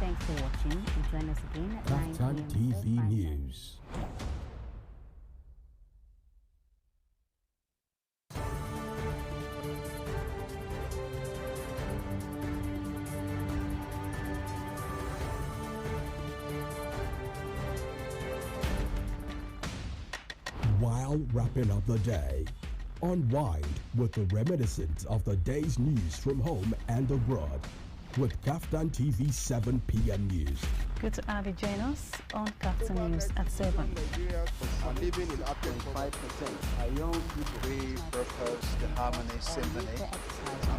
thanks for watching, and join us again at 9 Kaftan p.m. TV News. While wrapping up the day, unwind with the reminiscence of the day's news from home and abroad with Kaftan TV 7 p.m. News. Good to have you join us on Kaftan News at 7. Are living in up to 5%. Are young people. We propose the Harmony Symphony.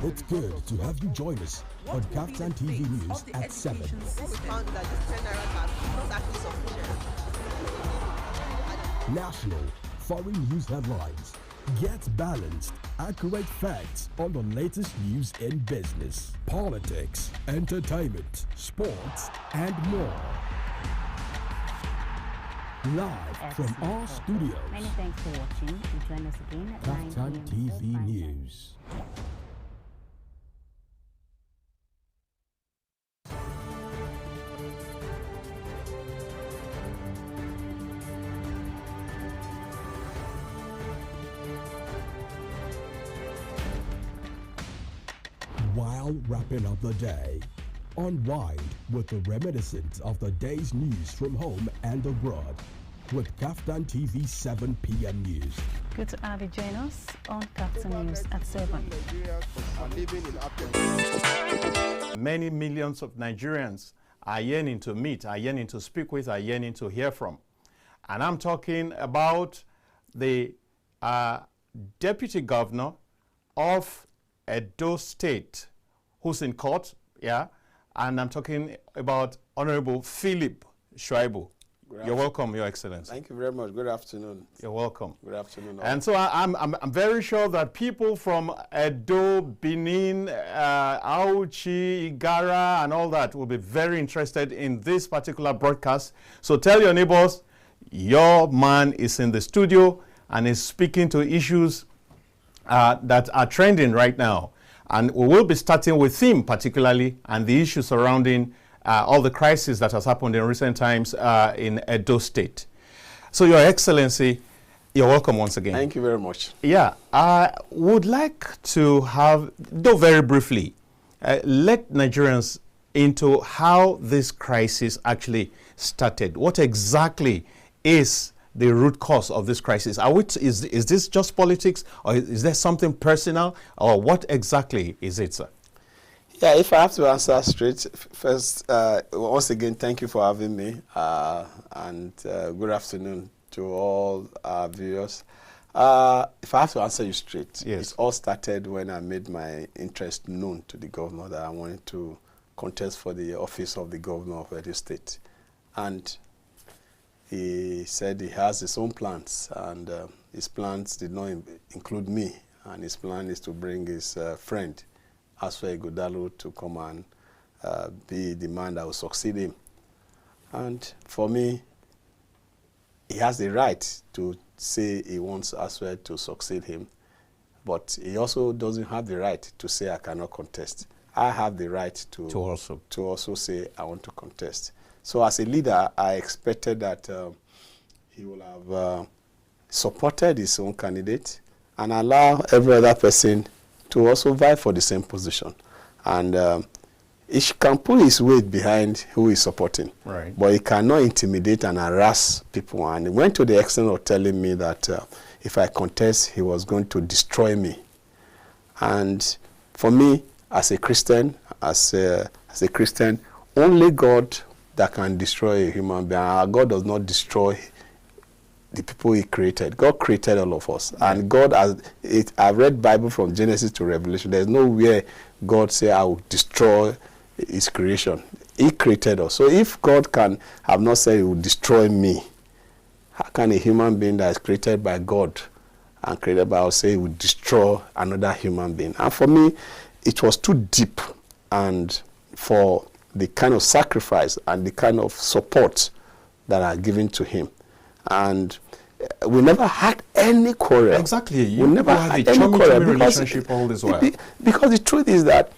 It's good to have you join us on Kaftan TV News at 7. We found that this 10 naira card is not actually sufficient. National, foreign news headlines. Get balanced, accurate facts on the latest news in business, politics, entertainment, sports, and more. Live from our studios. Many thanks for watching, and join us again at 9 Kaftan p.m. TV News. While wrapping up the day, unwind with the reminiscence of the day's news from home and abroad with Kaftan TV 7 p.m. News. Good to have you join us on Kaftan News at 7. Are living in up to Many millions of Nigerians are yearning to meet, are yearning to speak with, are yearning to hear from. And I'm talking about the Deputy Governor of Edo State, who's in court, yeah, and I'm talking about Honorable Philip Shaibu. You're welcome, Your Excellency. Thank you very much. Good afternoon. You're welcome. Good afternoon. And so I'm very sure that people from Edo, Benin, Auchi, Igara, and all that will be very interested in this particular broadcast. So tell your neighbors, your man is in the studio and is speaking to issues that are trending right now. And we will be starting with him particularly and the issues surrounding all the crises that has happened in recent times in Edo State. So Your Excellency, you're welcome once again. Thank you very much. Yeah, I would like to have, though very briefly, let Nigerians into how this crisis actually started. What exactly is the root cause of this crisis? Is this just politics, or is there something personal, or what exactly is it, sir? Yeah, if I have to answer straight, first, once again, thank you for having me, and good afternoon to all our viewers. If I have to answer you straight, yes. It all started when I made my interest known to the governor that I wanted to contest for the office of the governor of Edo State. And he said he has his own plans, and his plans did not include me, and his plan is to bring his friend, Aswe Godalo, to come and be the man that will succeed him. And for me, he has the right to say he wants Aswe to succeed him, but he also doesn't have the right to say I cannot contest. I have the right to also say I want to contest. So as a leader, I expected that he will have supported his own candidate and allow every other person to also vie for the same position. And he can put his weight behind who he's supporting. Right. But he cannot intimidate and harass people. And he went to the extent of telling me that if I contest, he was going to destroy me. And for me, as a Christian, only God that can destroy a human being. Our God does not destroy the people he created. God created all of us. And God, I've read Bible from Genesis to Revelation. There's nowhere God say, I will destroy his creation. He created us. So if God can have not said he will destroy me, how can a human being that is created by God and created by us say he will destroy another human being? And for me, it was too deep, and for the kind of sacrifice and the kind of support that are given to him. And we never had any quarrel. Exactly. We never had any quarrel relationship all this while. Because the truth is that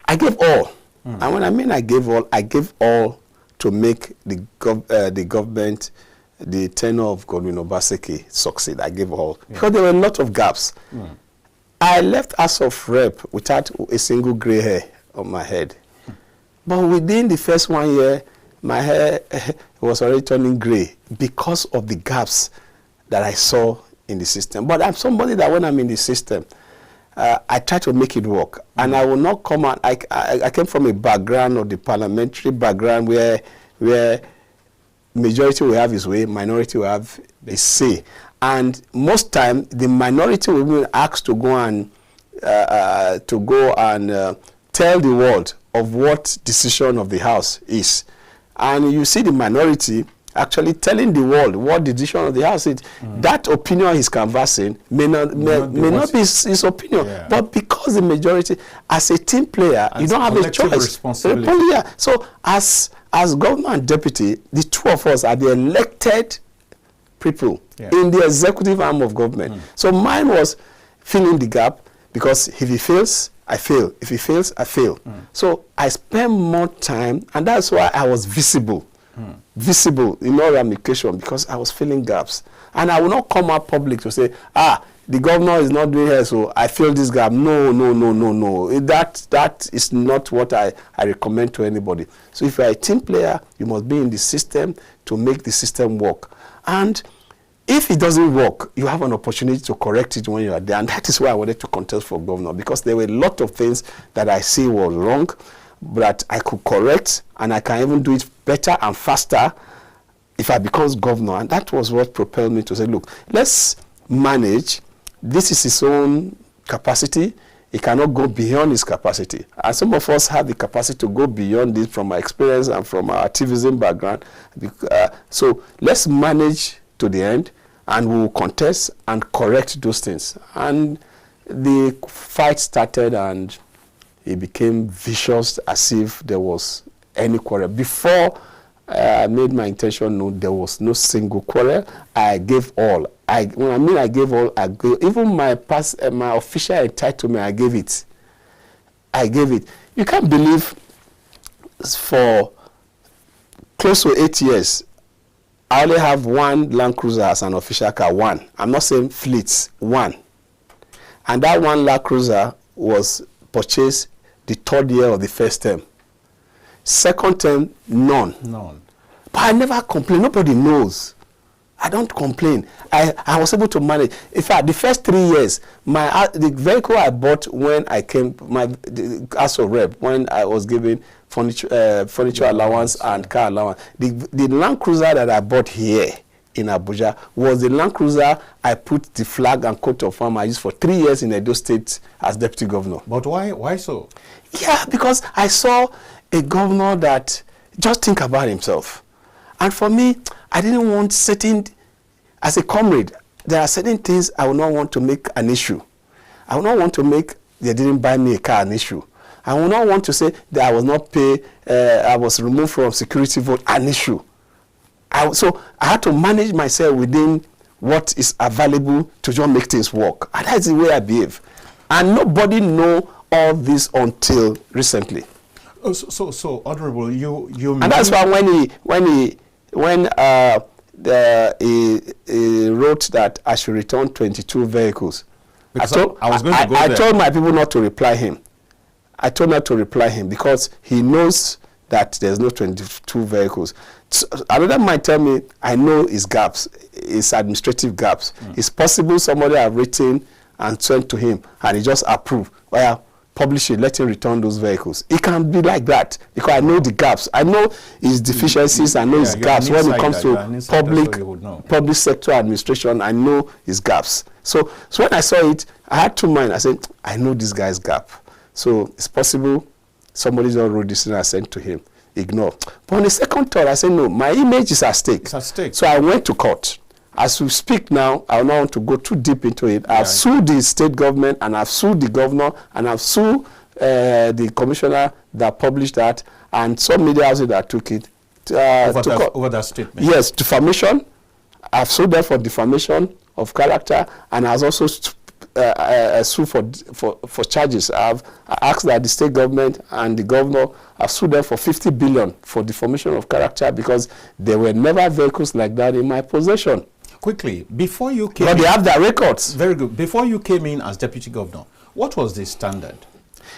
I gave all. And when I mean I gave all to make the government, the tenure of Godwin Obaseki succeed. I gave all. Because there were a lot of gaps. I left House of Rep without a single gray hair on my head. But within the first 1 year, my hair was already turning gray because of the gaps that I saw in the system. But I'm somebody that when I'm in the system, I try to make it work. And I will not come out. I came from a background of the parliamentary background where majority will have his way, minority will have a say. And most time, the minority will be asked to go and tell the world of what decision of the House is. And you see the minority actually telling the world what the decision of the House is. That opinion he's canvassing may not be his opinion. Yeah. But because the majority, as a team player, you don't have a choice. Responsibility. Yeah. So as governor and deputy, the two of us are the elected people in the executive arm of government. So mine was filling the gap, because if he fails, I fail. If he fails, I fail. So I spent more time, and that's why I was visible. Visible in all ramifications, because I was filling gaps. And I will not come out public to say, the governor is not doing it, so I fill this gap. No. That is not what I recommend to anybody. So if you're a team player, you must be in the system to make the system work. And if it doesn't work, you have an opportunity to correct it when you are there. And that is why I wanted to contest for governor, because there were a lot of things that I see were wrong, but I could correct, and I can even do it better and faster if I become governor. And that was what propelled me to say, look, let's manage. This is his own capacity. He cannot go beyond his capacity. And some of us have the capacity to go beyond this from our experience and from our activism background. So let's manage to the end, and we'll contest and correct those things. And the fight started, and it became vicious, as if there was any quarrel. Before I made my intention known, there was no single quarrel. I gave all. When I mean I gave all, I gave. Even my official entitlement, I gave it. I gave it. You can't believe, for close to 8 years, I only have one Land Cruiser as an official car, one. I'm not saying fleets, one. And that one Land Cruiser was purchased the 3rd year of the first term. Second term, none. But I never complain. Nobody knows. I don't complain. I was able to manage. In fact, the first 3 years, the vehicle I bought when I came, the House of Rep, when I was given furniture allowance and car allowance, the Land Cruiser that I bought here in Abuja was the Land Cruiser I put the flag and coat of arms I used for 3 years in Edo State as deputy governor. But why so? Yeah, because I saw a governor that just think about himself. And for me, I didn't want as a comrade, there are certain things I would not want to make an issue. I would not want to make, they didn't buy me a car, an issue. I would not want to say that I was not paid, I was removed from security vote, an issue. So I had to manage myself within what is available to just make things work. And that's the way I behave. And nobody know all this until recently. Oh, so Honorable, you and that's why when he wrote that I should return 22 vehicles. I told my people not to reply him. I told not to reply him because he knows that there's no 22 vehicles. So another might tell me, I know his gaps, his administrative gaps. It's possible somebody have written and sent to him and he just approved. Well, publish it, let him return those vehicles. It can be like that because I know the gaps. I know his deficiencies, I know his gaps. When it comes to public sector administration, I know his gaps. So when I saw it, I had two minds. I said, I know this guy's gap. So it's possible somebody just wrote this and I sent to him. Ignore. But on the second thought, I said, no, my image is at stake. It's at stake. So I went to court. As we speak now, I don't want to go too deep into it. I've sued the state government and I've sued the governor and I've sued the commissioner that published that and some media houses that took it. Over that statement? Yes, defamation. I've sued them for defamation of character and I've also sue for charges. I've asked that the state government and the governor have sued them for 50 billion for defamation of character because there were never vehicles like that in my possession. Quickly, before you came But they have their records. Very good. Before you came in as deputy governor, what was the standard?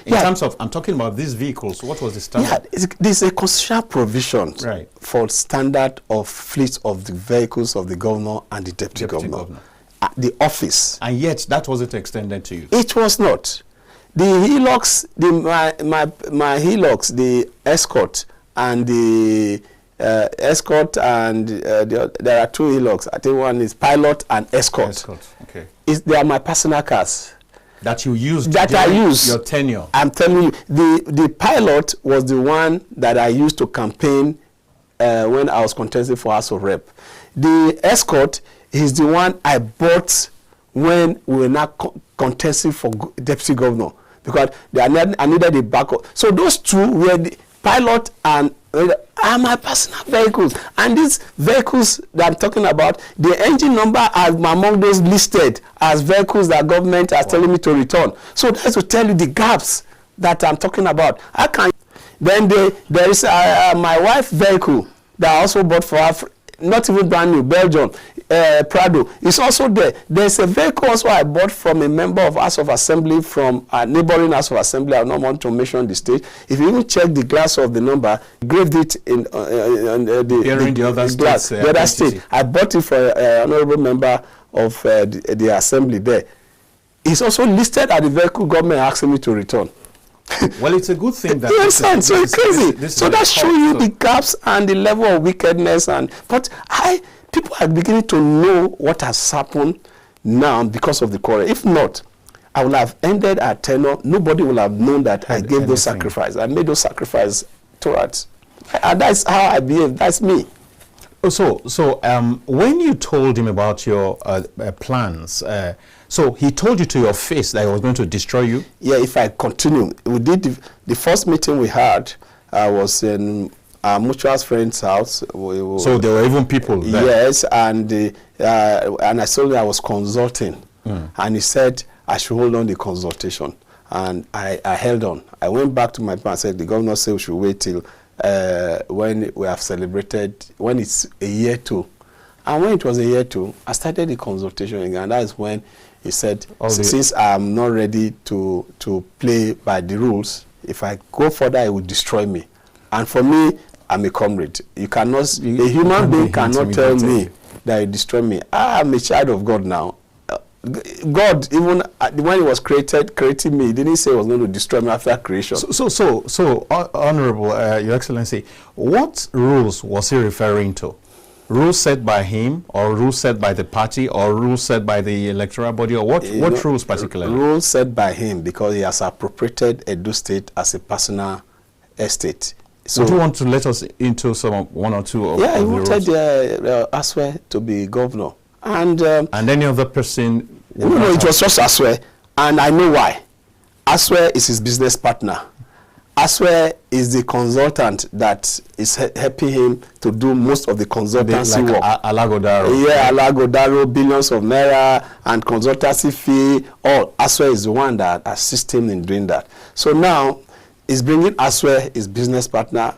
In terms of, I'm talking about these vehicles, what was the standard? Yeah, there's a constitutional provision for standard of fleet of the vehicles of the governor and the deputy governor. The office. And yet, that wasn't extended to you? It was not. The Hilux, my Hilux, the Escort, and the Escort, and there are two Hilux. I think one is Pilot and Escort. Escort, okay. They are my personal cars. That you used that I use your tenure. I'm telling you, the Pilot was the one that I used to campaign when I was contesting for House of Rep. The Escort is the one I bought when we were not contesting for deputy governor because I needed a backup. So those two were the Pilot and are my personal vehicles. And these vehicles that I'm talking about, the engine number are among those listed as vehicles that government is telling me to return. So that's to tell you the gaps that I'm talking about. I can. Then there is my wife's vehicle that I also bought for her, not even brand new, Belgium, Prado. It's also there. There's a vehicle also I bought from a member of House of Assembly from a neighboring House of Assembly. I don't want to mention the state. If you even check the glass of the number, engraved it in the other glass, the other state. I bought it for an honorable member of the Assembly there. It's also listed at the vehicle government asking me to return. Well, it's a good thing that... So it's crazy. So that shows you the gaps and the level of wickedness. But people are beginning to know what has happened now because of the quarrel. If not, I would have ended at tenure. Nobody would have known that I gave those sacrifices. I made those sacrifices towards. And that's how I behave. That's me. So when you told him about your plans, so he told you to your face that he was going to destroy you? Yeah, if I continue. We did the first meeting we had was in our mutual friend's house. So there were even people there? Yes, and I told him I was consulting. And he said I should hold on the consultation. And I held on. I went back to my plan and said, the governor said we should wait till when we have celebrated, when it's a year two. And when it was a year two, I started the consultation again. And that is when he said, since I'm not ready to play by the rules, if I go further, it will destroy me. And for me, I'm a comrade. You cannot, a human being cannot tell me that it destroy me. I'm a child of God now. God, even when he was creating me, he didn't say he was going to destroy me after creation. So Honorable, Your Excellency, what rules was he referring to? Rules set by him, or rules set by the party, or rules set by the electoral body, or what rules particularly? Rules set by him because he has appropriated Edo State as a personal estate. So do you want to let us into one or two of he the wanted Aswe to be governor. And any other person? No, it was just Aswe, and I know why. Aswe is his business partner. Aswe is the consultant that is helping him to do most of the consultancy work. Alagodaro. Yeah, Alagodaro, billions of naira, and consultancy fee. All Aswe is the one that assists him in doing that. So now, he's bringing Aswe, his business partner,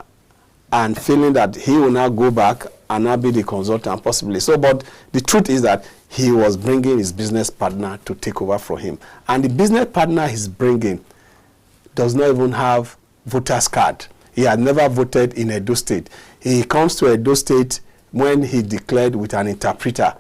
and feeling that he will now go back and now be the consultant possibly. So, but the truth is that he was bringing his business partner to take over for him. And the business partner he's bringing does not even have voter's card. He had never voted in Edo State. He comes to Edo State when he declared with an interpreter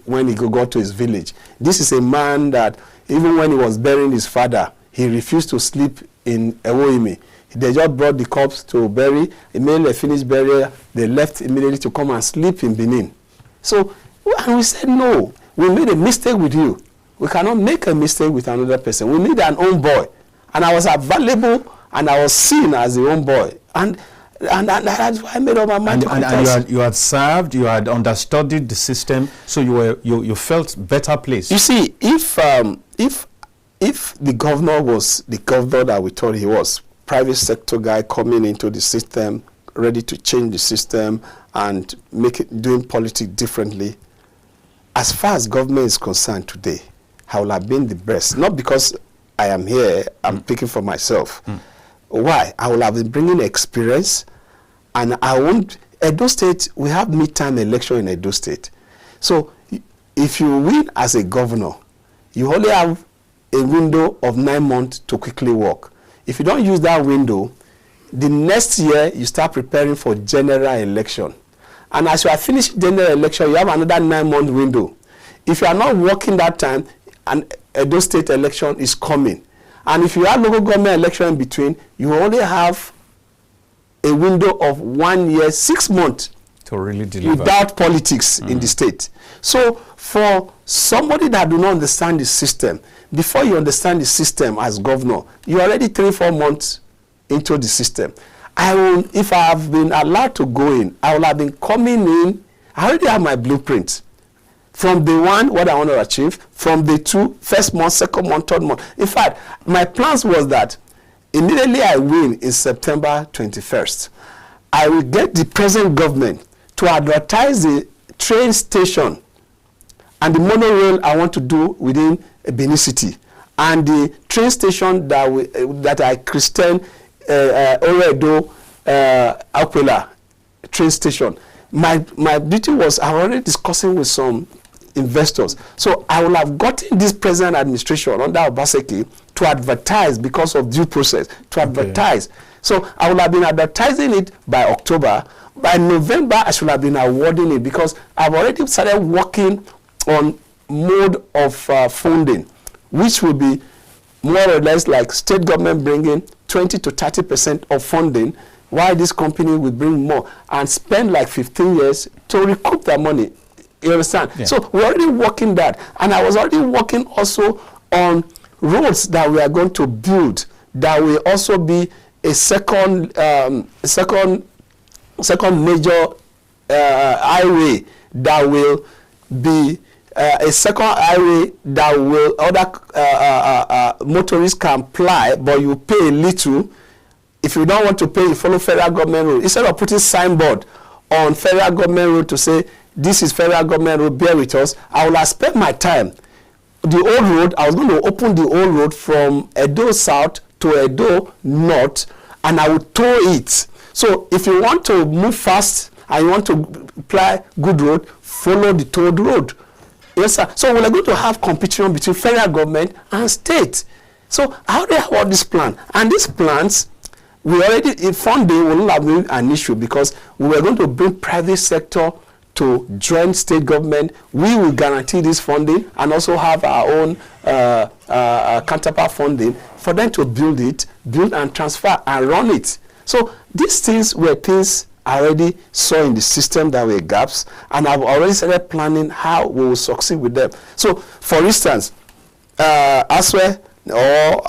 when he got to his village. This is a man that even when he was burying his father, he refused to sleep in Ewoimi. They just brought the corpse to bury. Immediately finished burial, they left immediately to come and sleep in Benin. So, and we said, no, we made a mistake with you. We cannot make a mistake with another person. We need an own boy. And I was available and I was seen as the own boy. And that's why I made up my mind to contest. And you had served, you had understudied the system, so you felt better placed. You see, if the governor was the governor that we thought he was, private sector guy coming into the system, ready to change the system and doing politics differently, as far as government is concerned today, I would have been the best. Not because I am here, I'm picking for myself. Why? I will have been bringing experience, and I won't. Edo State, we have midterm election in Edo State. So if you win as a governor, you only have a window of 9 months to quickly work. If you don't use that window, the next year you start preparing for general election. And as you are finished general election, you have another 9-month window. If you are not working that time, an Edo State election is coming. And if you have local government election in between, you only have a window of 1 year, 6 months to really deliver without politics in the state. So for somebody that do not understand the system, before you understand the system as governor, you're already 3-4 months into the system. If I have been allowed to go in, I will have been coming in. I already have my blueprint. From day one, what I want to achieve. From day two, first month, second month, third month. In fact, my plans was that immediately I win in September 21st, I will get the present government to advertise the train station and the monorail I want to do within Benin City, and the train station that I christened Oredo Aquila train station. My duty was, I was already discussing with some investors. So I will have gotten this present administration under Obaseki to advertise because of due process, to advertise. So I will have been advertising it by October. By November, I should have been awarding it because I've already started working on mode of funding, which will be more or less like state government bringing 20 to 30% of funding, while this company will bring more and spend like 15 years to recoup their money. You understand? Yeah. So we're already working that. And I was already working also on roads that we are going to build that will also be a second major highway that will be a second highway that will other motorists can apply, but you pay a little. If you don't want to pay, you follow federal government road. Instead of putting signboard on federal government road to say, this is federal government road, bear with us, I will have spent my time. The old road, I was going to open the old road from Edo South to Edo North, and I will tow it. So if you want to move fast and you want to apply good road, follow the towed road. Yes, sir. So we're going to have competition between federal government and state. So how do I have this plan? And these plans, we already, in funding will not have been an issue because we were going to bring private sector to join state government. We will guarantee this funding and also have our own counterpart funding for them to build and transfer and run it. So these things were things I already saw in the system that were gaps, and I've already started planning how we will succeed with them. So, for instance, Aswe or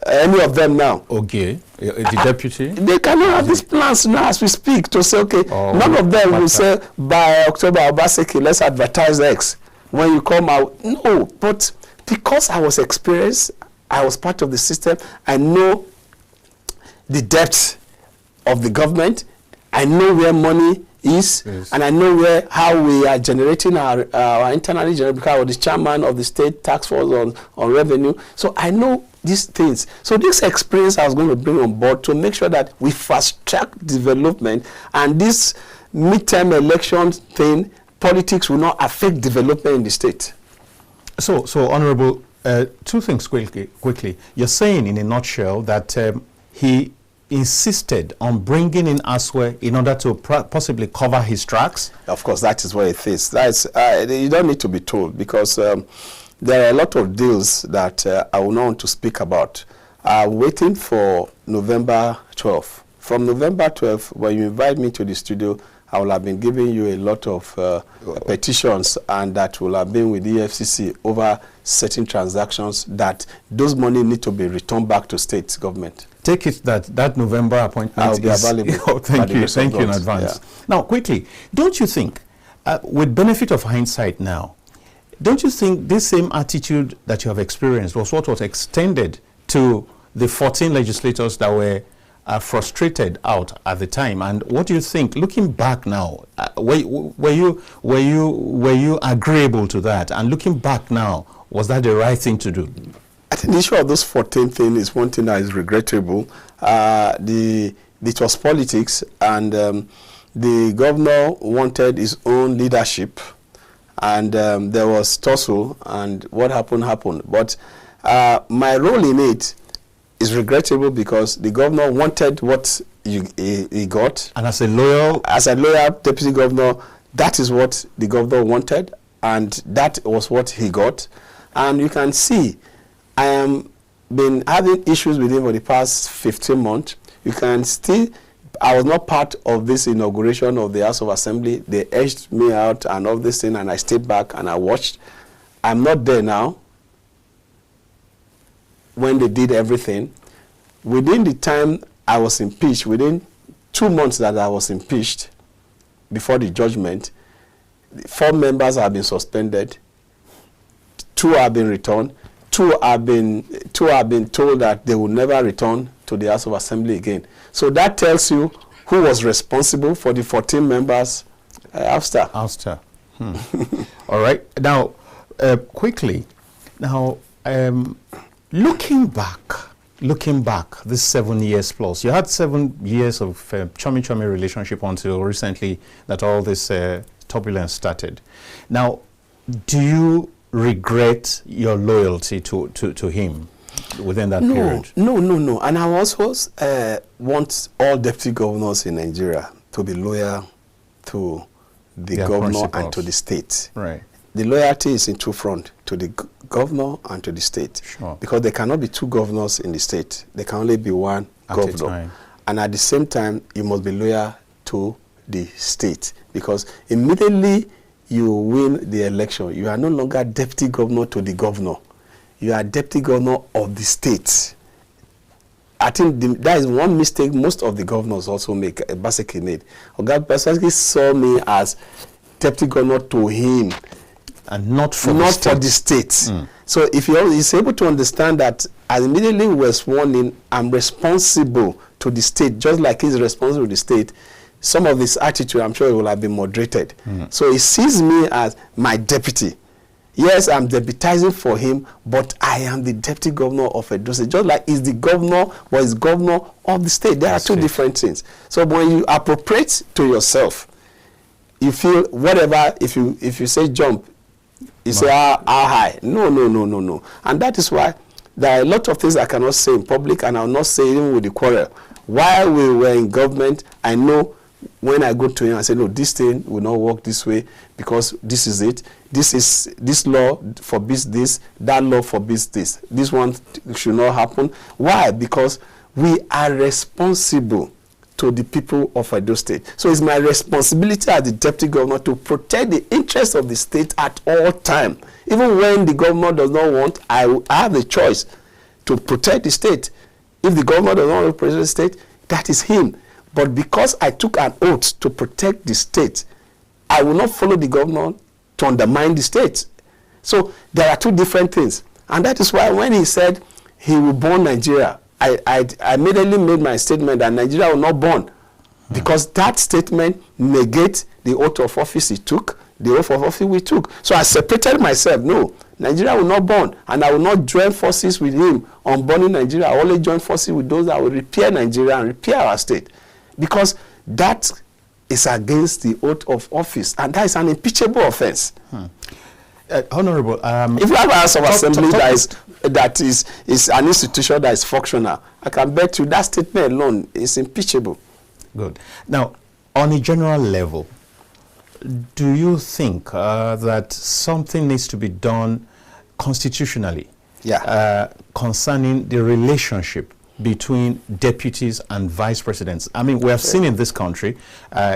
any of them now. Okay, the deputy? They cannot have these plans now as we speak to say, okay, none of them will say by October, Obaseki, let's advertise X. When you come out, no, but because I was experienced, I was part of the system, I know the depth of the government, I know where money is, and I know how we are generating our internally generated, because I was the chairman of the state task force on revenue. So I know these things. So this experience I was going to bring on board to make sure that we fast track development, and this midterm election thing, politics will not affect development in the state. So Honorable, two things quickly. You're saying in a nutshell that he insisted on bringing in Aswe in order to possibly cover his tracks? Of course, that is what it is. That's, you don't need to be told, because there are a lot of deals that I will not want to speak about. I'm waiting for November 12th. From November 12th, when you invite me to the studio, I will have been giving you a lot of petitions, and that will have been with the EFCC over certain transactions that those money need to be returned back to state government. Take it that November appointment will be available. Oh, thank you in advance. Yeah. Now, quickly, don't you think, with benefit of hindsight now, don't you think this same attitude that you have experienced was what was extended to the 14 legislators that were frustrated out at the time? And what do you think, looking back now, were you agreeable to that? And looking back now, was that the right thing to do? I think the issue of those 14 things is one thing that is regrettable. It was politics, and the governor wanted his own leadership, and there was tussle, and what happened. But my role in it is regrettable because the governor wanted what he got. And as a loyal deputy governor, that is what the governor wanted, and that was what he got. And you can see, I am been having issues with him for the past 15 months. You can still, I was not part of this inauguration of the House of Assembly. They edged me out and all this thing, and I stayed back and I watched. I'm not there now when they did everything. Within the time I was impeached, within 2 months that I was impeached, before the judgment, 4 members have been suspended, 2 have been returned, 2 have been told that they will never return to the House of Assembly again. So that tells you who was responsible for the 14 members ouster. All right. Now, quickly, now, looking back, this 7 years plus, you had 7 years of chummy relationship until recently that all this turbulence started. Now, do you regret your loyalty to him within that period? No. And I also want all deputy governors in Nigeria to be loyal to the governor and to the state. Right. The loyalty is in 2 fronts, to the governor and to the state. Sure. Because there cannot be 2 governors in the state. There can only be 1 governor. And at the same time, you must be loyal to the state. Because immediately you win the election, you are no longer deputy governor to the governor. You are deputy governor of the state. I think that is one mistake most of the governors also make, basically made. Oga basically saw me as deputy governor to him, and not for the state. So if he is able to understand that, as immediately we were sworn in, I'm responsible to the state, just like he's responsible to the state, some of his attitude, I'm sure it will have been moderated. So he sees me as my deputy. Yes, I'm deputizing for him, but I am the deputy governor of Edo State. Just like he's the governor, but he's governor of the state. There are 2 different things. So when you appropriate to yourself, you feel whatever, if you say jump, you say how high. No. And that is why there are a lot of things I cannot say in public, and I will not say even with the quarrel. While we were in government, I know when I go to him, I say, no, this thing will not work this way because this is it. This law forbids this, that law forbids this. This one should not happen. Why? Because we are responsible to the people of Edo State. So it's my responsibility as the deputy governor to protect the interests of the state at all times. Even when the governor does not want, I have the choice to protect the state. If the governor does not want to protect the state, that is him. But because I took an oath to protect the state, I will not follow the governor to undermine the state. So there are 2 different things. And that is why when he said he will burn Nigeria, I immediately made my statement that Nigeria will not burn. Because that statement negates the oath of office he took, the oath of office we took. So I separated myself. No, Nigeria will not burn. And I will not join forces with him on burning Nigeria. I only join forces with those that will repair Nigeria and repair our state. Because that is against the oath of office, and that is an impeachable offense. Honorable, if you have a House of Assembly that is an institution that is functional, I can bet you that statement alone is impeachable. Good. Now, on a general level, do you think that something needs to be done constitutionally concerning the relationship between deputies and vice presidents? I mean, we have seen in this country,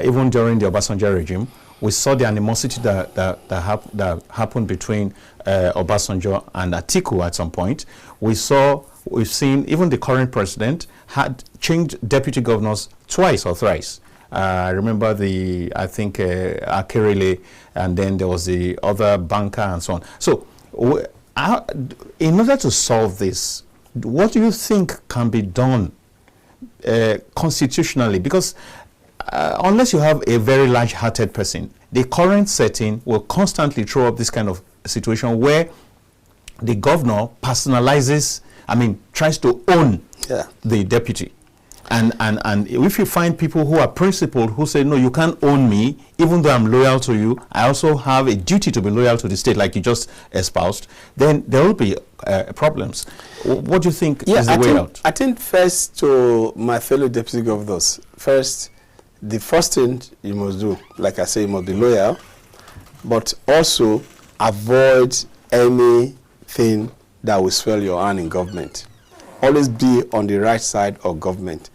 even during the Obasanjo regime, we saw the animosity that happened between Obasanjo and Atiku at some point. We've seen even the current president had changed deputy governors twice or thrice. I remember I think Akerele, and then there was the other banker and so on. So in order to solve this, what do you think can be done constitutionally? Because unless you have a very large-hearted person, the current setting will constantly throw up this kind of situation where the governor personalizes, tries to own the deputy. And if you find people who are principled, who say, no, you can't own me, even though I'm loyal to you, I also have a duty to be loyal to the state, like you just espoused, then there will be problems. What do you think is the way out? I think first, to my fellow deputy governors, the first thing you must do, like I say, you must be loyal, but also avoid anything that will swell your hand in government. Always be on the right side of government.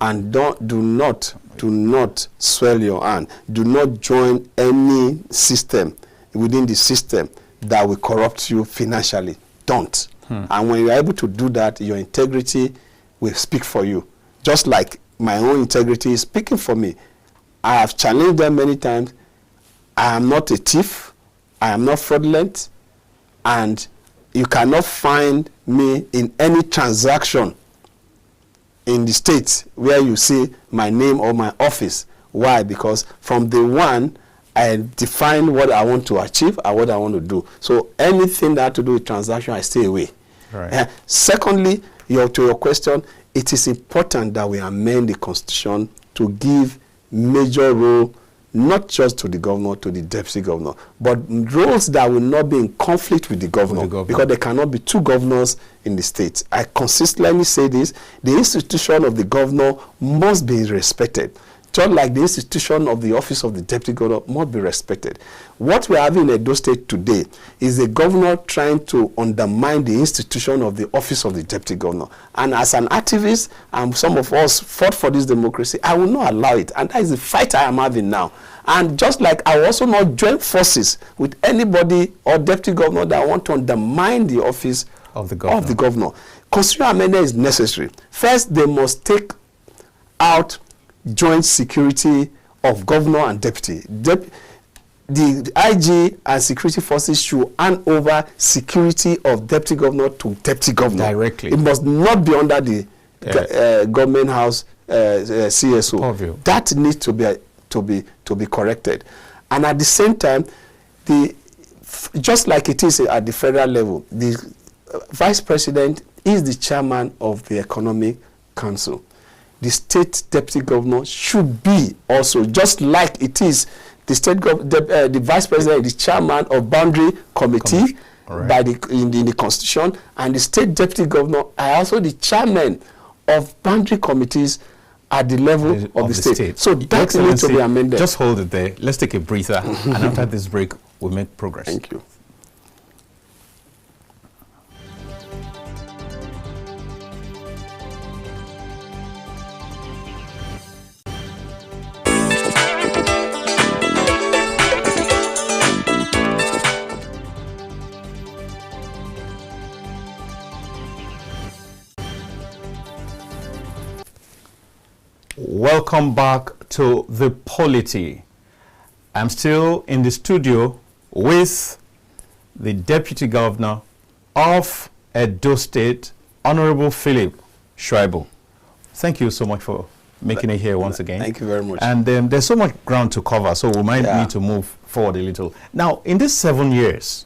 And do not swell your hand. Do not join any system within the system that will corrupt you financially. Don't. And when you're able to do that, your integrity will speak for you. Just like my own integrity is speaking for me. I have challenged them many times. I am not a thief. I am not fraudulent. And you cannot find me in any transaction in the state where you see my name or my office. Why? Because from the one, I define what I want to achieve and what I want to do. So anything that has to do with transaction, I stay away. Right. Secondly, to your question, it is important that we amend the Constitution to give major role not just to the governor, to the deputy governor, but roles that will not be in conflict with the governor, because there cannot be two governors in the state. I consistently say this, the institution of the governor must be respected, just like the institution of the office of the deputy governor must be respected. What we have in Edo State today is the governor trying to undermine the institution of the office of the deputy governor. And as an activist, and some of us fought for this democracy, I will not allow it. And that is the fight I am having now. And just like I will also not join forces with anybody or deputy governor that want to undermine the office of the governor. Constitutional amendment is necessary. First, they must take out joint security of governor and deputy. The IG and security forces should hand over security of deputy governor to deputy governor. Directly. It must not be under the government house CSO. Purview. That needs to be corrected. And at the same time, just like it is at the federal level, the vice president is the chairman of the economic council. The state deputy governor should be also, just like it is the state the vice president is the chairman of boundary committee by in the constitution, and the state deputy governor are also the chairman of boundary committees at the level of the state. So that needs to be amended. Just hold it there. Let's take a breather, and after this break, we'll make progress. Thank you. Welcome back to the Polity. I'm still in the studio with the Deputy Governor of Edo State, Honorable Philip Shaibu. Thank you so much for making it here once again. Thank you very much. And there's so much ground to cover, so we might need to move forward a little. Now, in these 7 years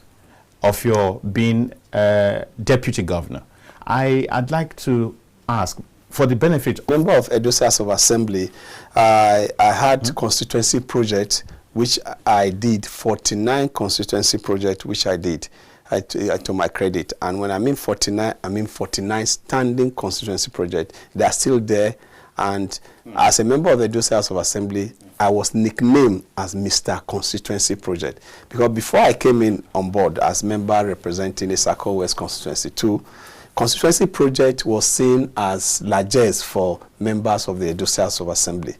of your being Deputy Governor, I'd like to ask, for the benefit member of Edo State House of Assembly, I had constituency project which I did, 49 constituency project which I did to my credit. And when I mean 49, I mean 49 standing constituency project. They are still there. And as a member of the Edo State House of Assembly, I was nicknamed as Mr. Constituency Project. Because before I came in on board as member representing the Isako West Constituency 2, Constituency Project was seen as largesse for members of the Edo State House of Assembly.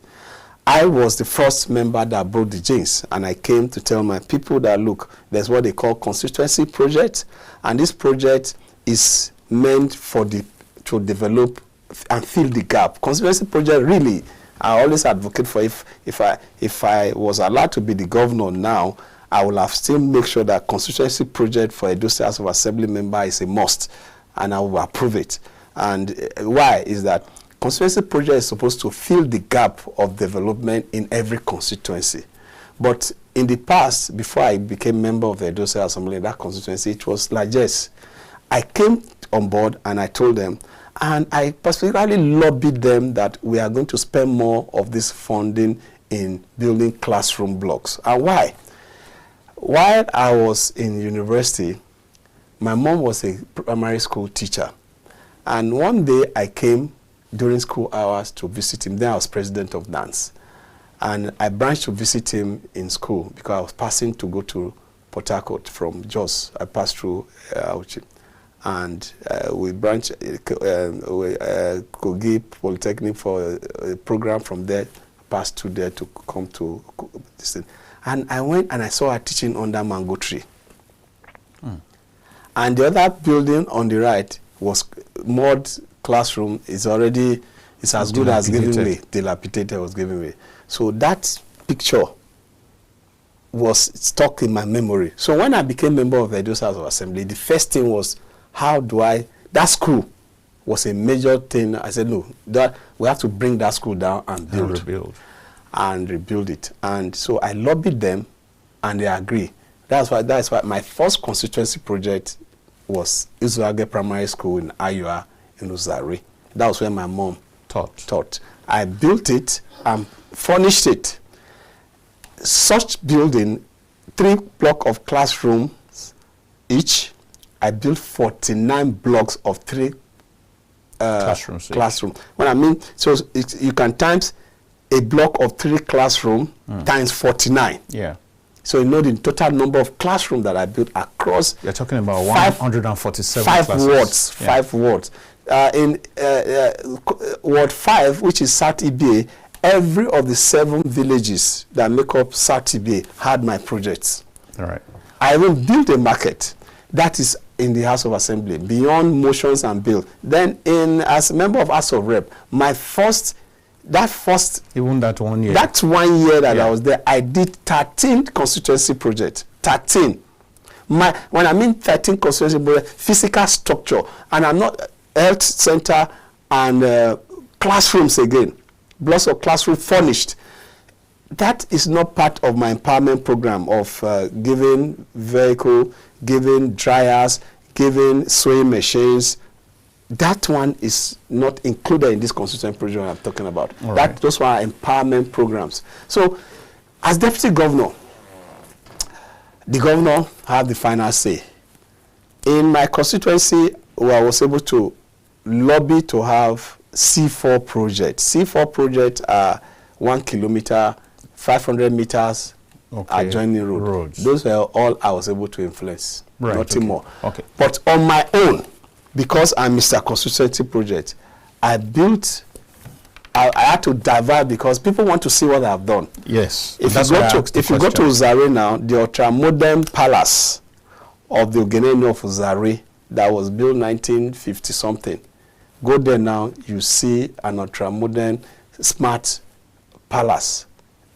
I was the first member that broke the jinx, and I came to tell my people that, look, there's what they call Constituency Project, and this project is meant to develop and fill the gap. Constituency Project, really, I always advocate for, if I was allowed to be the governor now, I will have still make sure that Constituency Project for Edo State House of Assembly member is a must, and I will approve it. And why is that constituency project is supposed to fill the gap of development in every constituency. But in the past, before I became member of the Edo State Assembly, that constituency, it was largesse. I came on board and I told them, and I particularly lobbied them that we are going to spend more of this funding in building classroom blocks. And why? While I was in university, my mom was a primary school teacher. And one day I came during school hours to visit him. Then I was president of dance. And I branched to visit him in school because I was passing to go to Port Harcourt from Jos. I passed through Auchi. And we branched Kogi Polytechnic for a program from there, passed through there to come to this thing. And I went and I saw her teaching under mango tree. And the other building on the right was mud classroom. It's as good as giving way. Dilapidated was giving way. So that picture was stuck in my memory. So when I became member of the Edo House of Assembly, the first thing was, that school was a major thing. I said, no, we have to bring that school down and rebuild it. And so I lobbied them, and they agreed. That's why my first constituency project was Izuage Primary School in Ayua in Uzari. That was where my mom taught. I built it and furnished it. Such building, 3 blocks of classrooms each. I built 49 blocks of 3 classrooms. What I mean, so you can times a block of 3 classrooms times 49. Yeah. So you know the total number of classrooms that I built across. You're talking about 147 classes. 5 wards. In Ward 5, which is South Ibe, every of the 7 villages that make up South Ibe had my projects. All right. I even built a market that is in the House of Assembly, beyond motions and bill. Then, as a member of House of Rep, even that 1 year. That 1 year that I was there, I did 13 constituency projects. 13. When I mean 13 constituency projects, physical structure, and I'm not health center and classrooms again. Blocks of classroom furnished. That is not part of my empowerment program of giving vehicle, giving dryers, giving sewing machines. That one is not included in this constituent program I'm talking about. Those were empowerment programs. So, as deputy governor, the governor had the final say. In my constituency, I was able to lobby to have C4 projects. C4 projects are 1 kilometer, 500 meters adjoining roads. Those were all I was able to influence. Nothing more. But on my own, because I'm Mr. Constituency Project, I had to divide because people want to see what I've done. Yes. If you go to Uzare now, the ultra-modern palace of the Ogenene of Uzare that was built 1950-something, go there now, you see an ultra-modern smart palace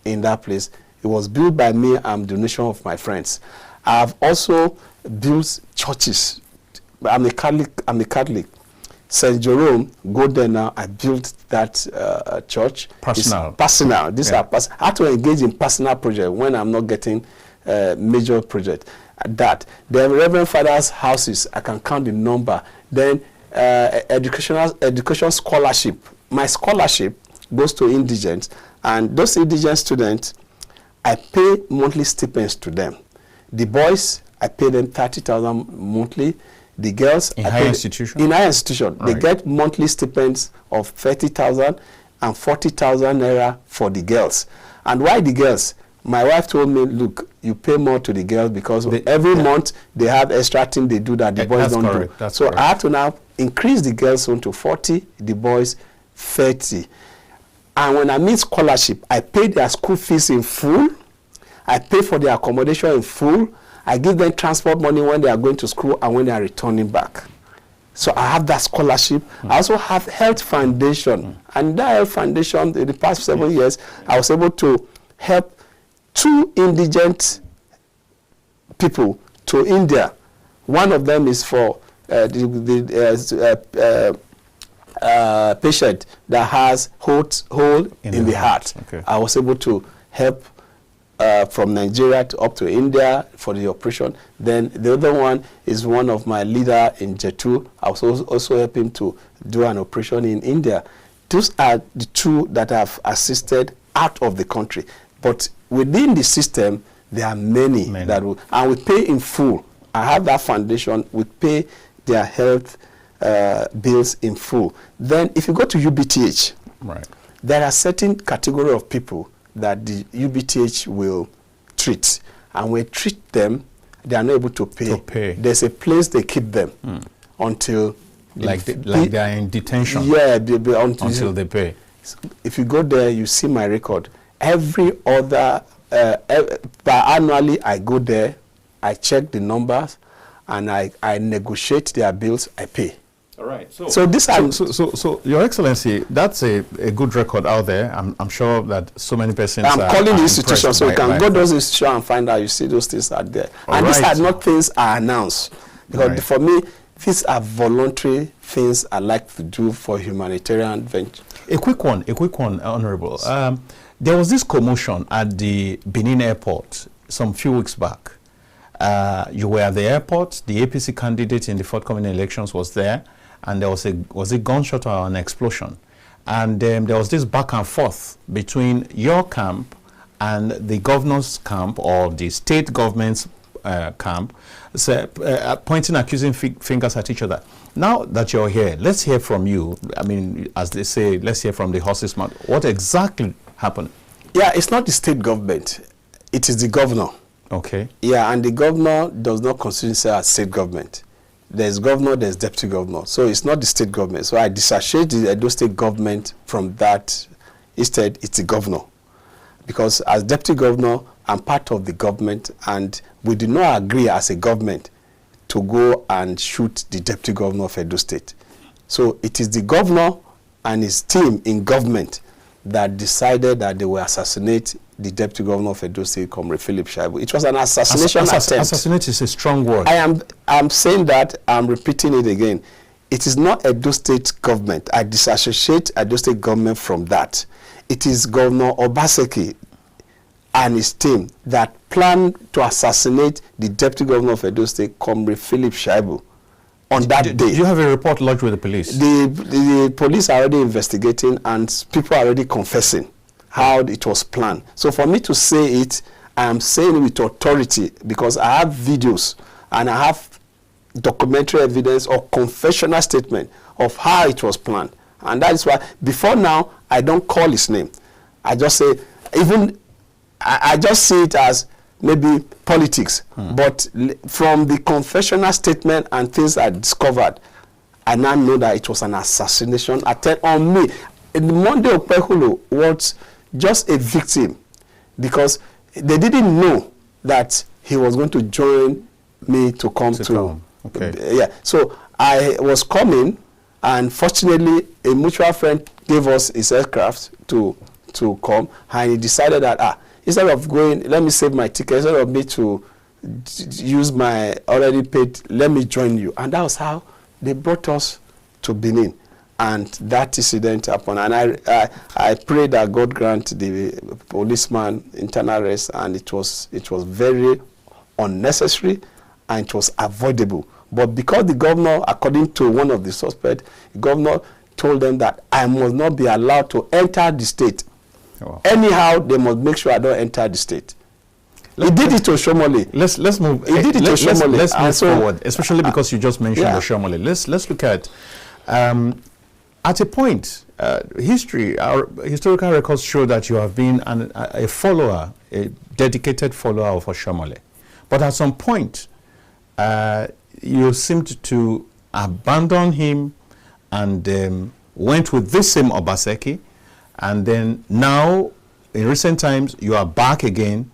in that place. It was built by me and donation of my friends. I've also built churches. I'm a Catholic. St. Jerome, go there now. I built that church. Personal. These are personal. I have to engage in personal project when I'm not getting major project. The Reverend Father's houses, I can count the number. Then education scholarship. My scholarship goes to indigents, and those indigent students, I pay monthly stipends to them. The boys, I pay them 30,000 monthly. The girls in higher institution. They get monthly stipends of 30,000 and 40,000 naira for the girls. And why the girls? My wife told me, look, you pay more to the girls because every month they have extra thing they do that the boys don't do. So I have to now increase the girls on to 40, the boys 30. And when I mean scholarship, I pay their school fees in full. I pay for their accommodation in full. I give them transport money when they are going to school and when they are returning back. So I have that scholarship. I also have health foundation. And that health foundation, in the past 7 years, I was able to help 2 indigent people to India. One of them is for patient that has hole in the heart. I was able to help from Nigeria up to India for the operation. Then the other one is one of my leader in Jetu. I was also helping to do an operation in India. Those are the two that have assisted out of the country. But within the system, there are many. That will, and we pay in full. I have that foundation. We pay their health bills in full. Then if you go to UBTH, right, there are certain category of people that the UBTH will treat. And when we treat them, they are not able to pay. There's a place they keep them until... Like they are in detention? Yeah, until they pay. If you go there, you see my record. Every other, biannually, I go there, I check the numbers, and I negotiate their bills, I pay. All right. So this so Your Excellency, that's a good record out there. I'm sure that so many persons I'm calling the institution, so you can go to those institutions and find out. You see those things are there. And these are not things I announce. Because for me, these are voluntary things I like to do for humanitarian venture. A quick one, Honorable. There was this commotion at the Benin airport some few weeks back. You were at the airport, the APC candidate in the forthcoming elections was there, and there was a gunshot or an explosion. And there was this back and forth between your camp and the governor's camp, or the state government's camp, pointing accusing fingers at each other. Now that you're here, let's hear from you. I mean, as they say, let's hear from the horse's mouth. What exactly happened? Yeah, it's not the state government. It is the governor. Okay. Yeah, and the governor does not consider himself as state government. There's governor, there's deputy governor. So it's not the state government. So I dissociate the Edo State government from that. Instead, it's the governor. Because as deputy governor, I'm part of the government, and we did not agree as a government to go and shoot the deputy governor of Edo State. So it is the governor and his team in government that decided that they will assassinate the deputy governor of Edo State, COMRADE Philip Shaibu. It was an assassination attempt. Assassinate is a strong word. I'm saying that, I'm repeating it again. It is not Edo State government. I disassociate Edo State government from that. It is Governor Obaseki and his team that planned to assassinate the deputy governor of Edo State, COMRADE Philip Shaibu, on that day. Do you have a report lodged with the police? The police are already investigating, and people are already confessing how it was planned. So for me to say it, I am saying it with authority, because I have videos and I have documentary evidence or confessional statement of how it was planned. And that is why, before now, I don't call his name. I just say, I just see it as maybe politics. But from the confessional statement and things I discovered, I now know that it was an assassination attempt on me. In the Monday Okpehulu was just a victim, because they didn't know that he was going to join me to come to. Okay. Yeah. So I was coming, and fortunately, a mutual friend gave us his aircraft to come, and he decided that, instead of going, let me save my ticket, instead of me to use my already paid, let me join you. And that was how they brought us to Benin. And that incident happened. And I pray that God grant the policeman internal arrest, and it was very unnecessary, and it was avoidable. But because the governor, according to one of the suspects, the governor told them that I must not be allowed to enter the state. Oh. Anyhow, they must make sure I don't enter the state. He did it to Oshiomhole. Let's move. He did it to Oshiomhole. Let's move forward, especially because you just mentioned Oshiomhole. Let's look at a point. Our historical records show that you have been a follower, a dedicated follower of Oshiomhole. But at some point, you seemed to abandon him and went with this same Obaseki. And then now, in recent times, you are back again.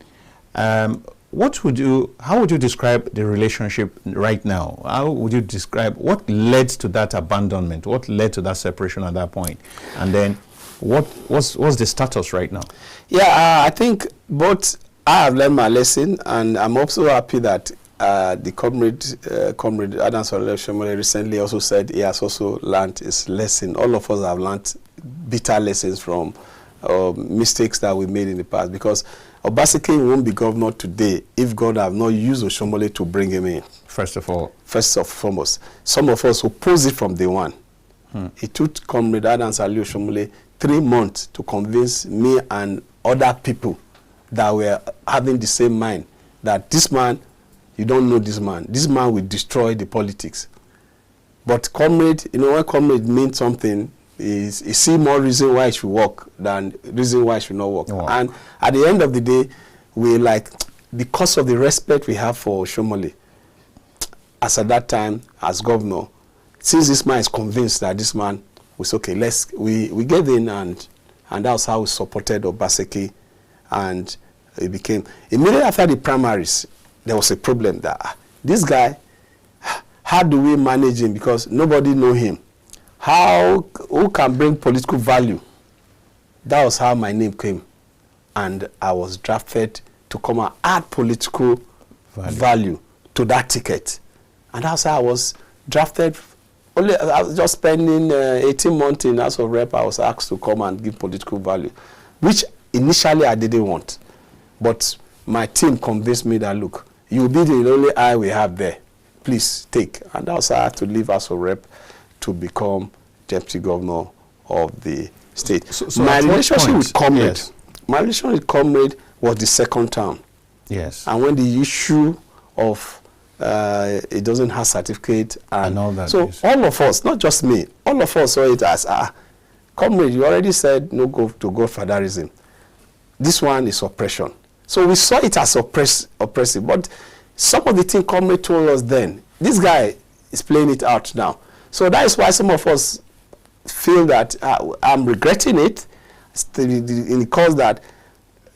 How would you describe the relationship right now? How would you describe what led to that abandonment? What led to that separation at that point? And then what's the status right now? Yeah, I think both I have learned my lesson, and I'm also happy that the comrade Adams Oshiomhole recently also said he has also learned his lesson. All of us have learned bitter lessons from mistakes that we made in the past, because Obaseki won't be governor today if God have not used Oshiomhole to bring him in. First of all. First and foremost. Some of us oppose it from day one. It took Comrade Adams Ali Oshiomhole 3 months to convince me and other people that were having the same mind, that this man, you don't know this man will destroy the politics. But Comrade, you know, when Comrade means something, he see more reason why it should work than reason why it should not work. And at the end of the day, we like, because of the respect we have for Oshiomhole, as at that time, as governor, since this man is convinced that this man was okay, we gave in, and that was how we supported Obaseki, and it became, immediately after the primaries, there was a problem that this guy, how do we manage him, because nobody know him? Who can bring political value? That was how my name came, and I was drafted to come and add political value to that ticket, and that's how I was drafted. I was just spending 18 months in House of Rep. I was asked to come and give political value, which initially I didn't want. But my team convinced me that, look, you'll be the only eye we have there. Please take. And that's how I had to leave House of Rep to become deputy governor of the state. So my relationship with Comrade, my relationship with Comrade was the second term. Yes. And when the issue of it doesn't have certificate and all that. So all of us, not just me, all of us saw it as, Comrade, you already said no go to godfatherism. This one is oppression. So we saw it as oppressive. But some of the things Comrade told us then, this guy is playing it out now. So that is why some of us feel that I'm regretting it, in the cause that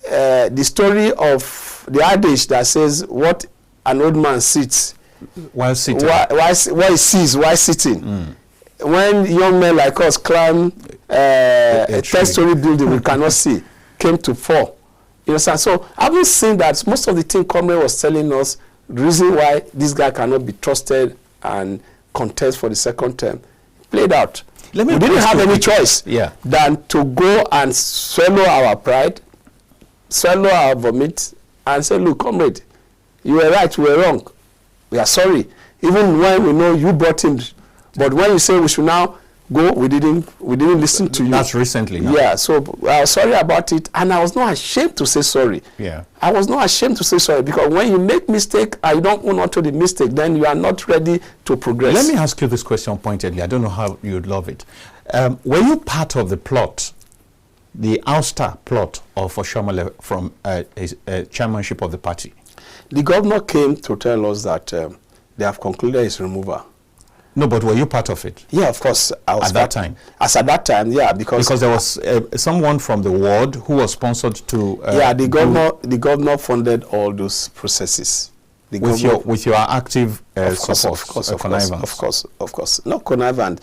the story of the adage that says what an old man sits while sitting, what he sees while sitting. When young men like us climb a 10-story building we cannot see, came to fall. You understand? So having seen that, most of the thing Comrade was telling us, the reason why this guy cannot be trusted and contest for the second term, played out. We didn't have any choice than to go and swallow our pride, swallow our vomit, and say, look, Comrade, you were right, we were wrong. We are sorry. Even when we know you brought him, but when you say we should now go, we didn't listen to you. That's recently now. Yeah, so I was sorry about it, and I was not ashamed to say sorry. Yeah. I was not ashamed to say sorry, because when you make mistake and you don't own up to the mistake, then you are not ready to progress. Let me ask you this question pointedly. I don't know how you'd love it. Were you part of the plot, the ouster plot of Oshiomhole from chairmanship of the party? The governor came to tell us that they have concluded his removal. No, but were you part of it? Yeah, of course. I was at that time? As at that time, yeah, because there was someone from the ward who was sponsored to... yeah, the governor funded all those processes. With your active support, of course. Not connivance.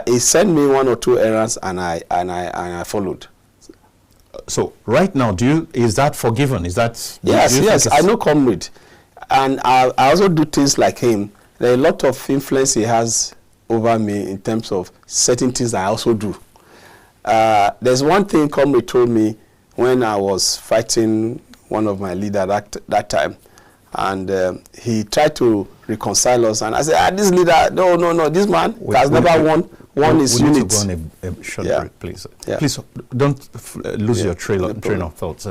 He sent me 1 or 2 errands, and I followed. So right now, is that forgiven? Is that... Yes, I know Comrade. And I also do things like him. There are a lot of influence he has over me in terms of certain things I also do. There's one thing Comrade told me when I was fighting one of my leaders that time. And he tried to reconcile us. And I said, this leader, no, this man has never won his unit. We need to go on a short break, please. Yeah. Please don't lose your train of thoughts.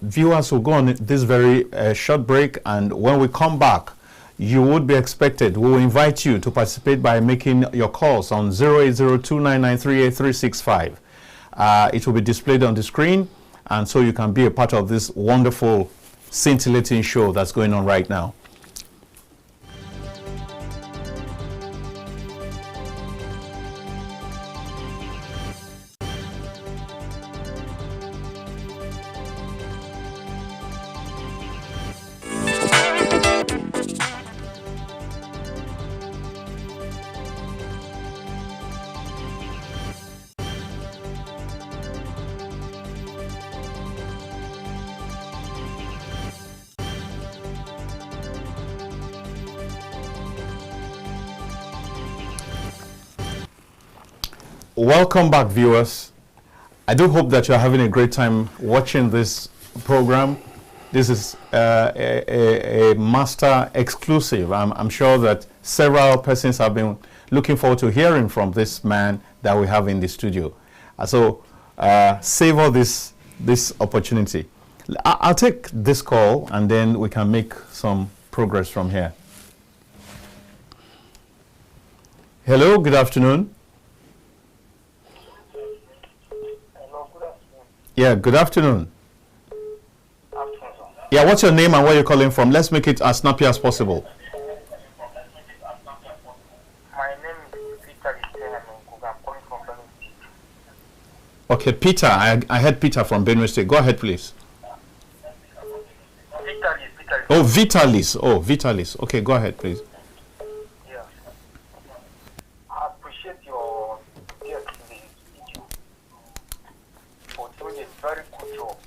Viewers will go on this very short break, and when we come back, you would be expected. We will invite you to participate by making your calls on 08029938365. It will be displayed on the screen, and so you can be a part of this wonderful, scintillating show that's going on right now. Welcome back, viewers. I do hope that you're having a great time watching this program. This is a master exclusive. I'm sure that several persons have been looking forward to hearing from this man that we have in the studio. So savor this opportunity. I'll take this call and then we can make some progress from here. Hello, good afternoon. Hello, good afternoon. Yeah, good afternoon. Yeah, what's your name and where you're calling from? Let's make it as snappy as possible. My name is Peter. I'm calling from Benue State. Okay, Peter. I heard Peter from Benue State. Go ahead, please. Vitalis. Oh, Vitalis. Oh, Vitalis. Okay, go ahead, please. Yeah. I appreciate your guest in the studio for doing a very good job.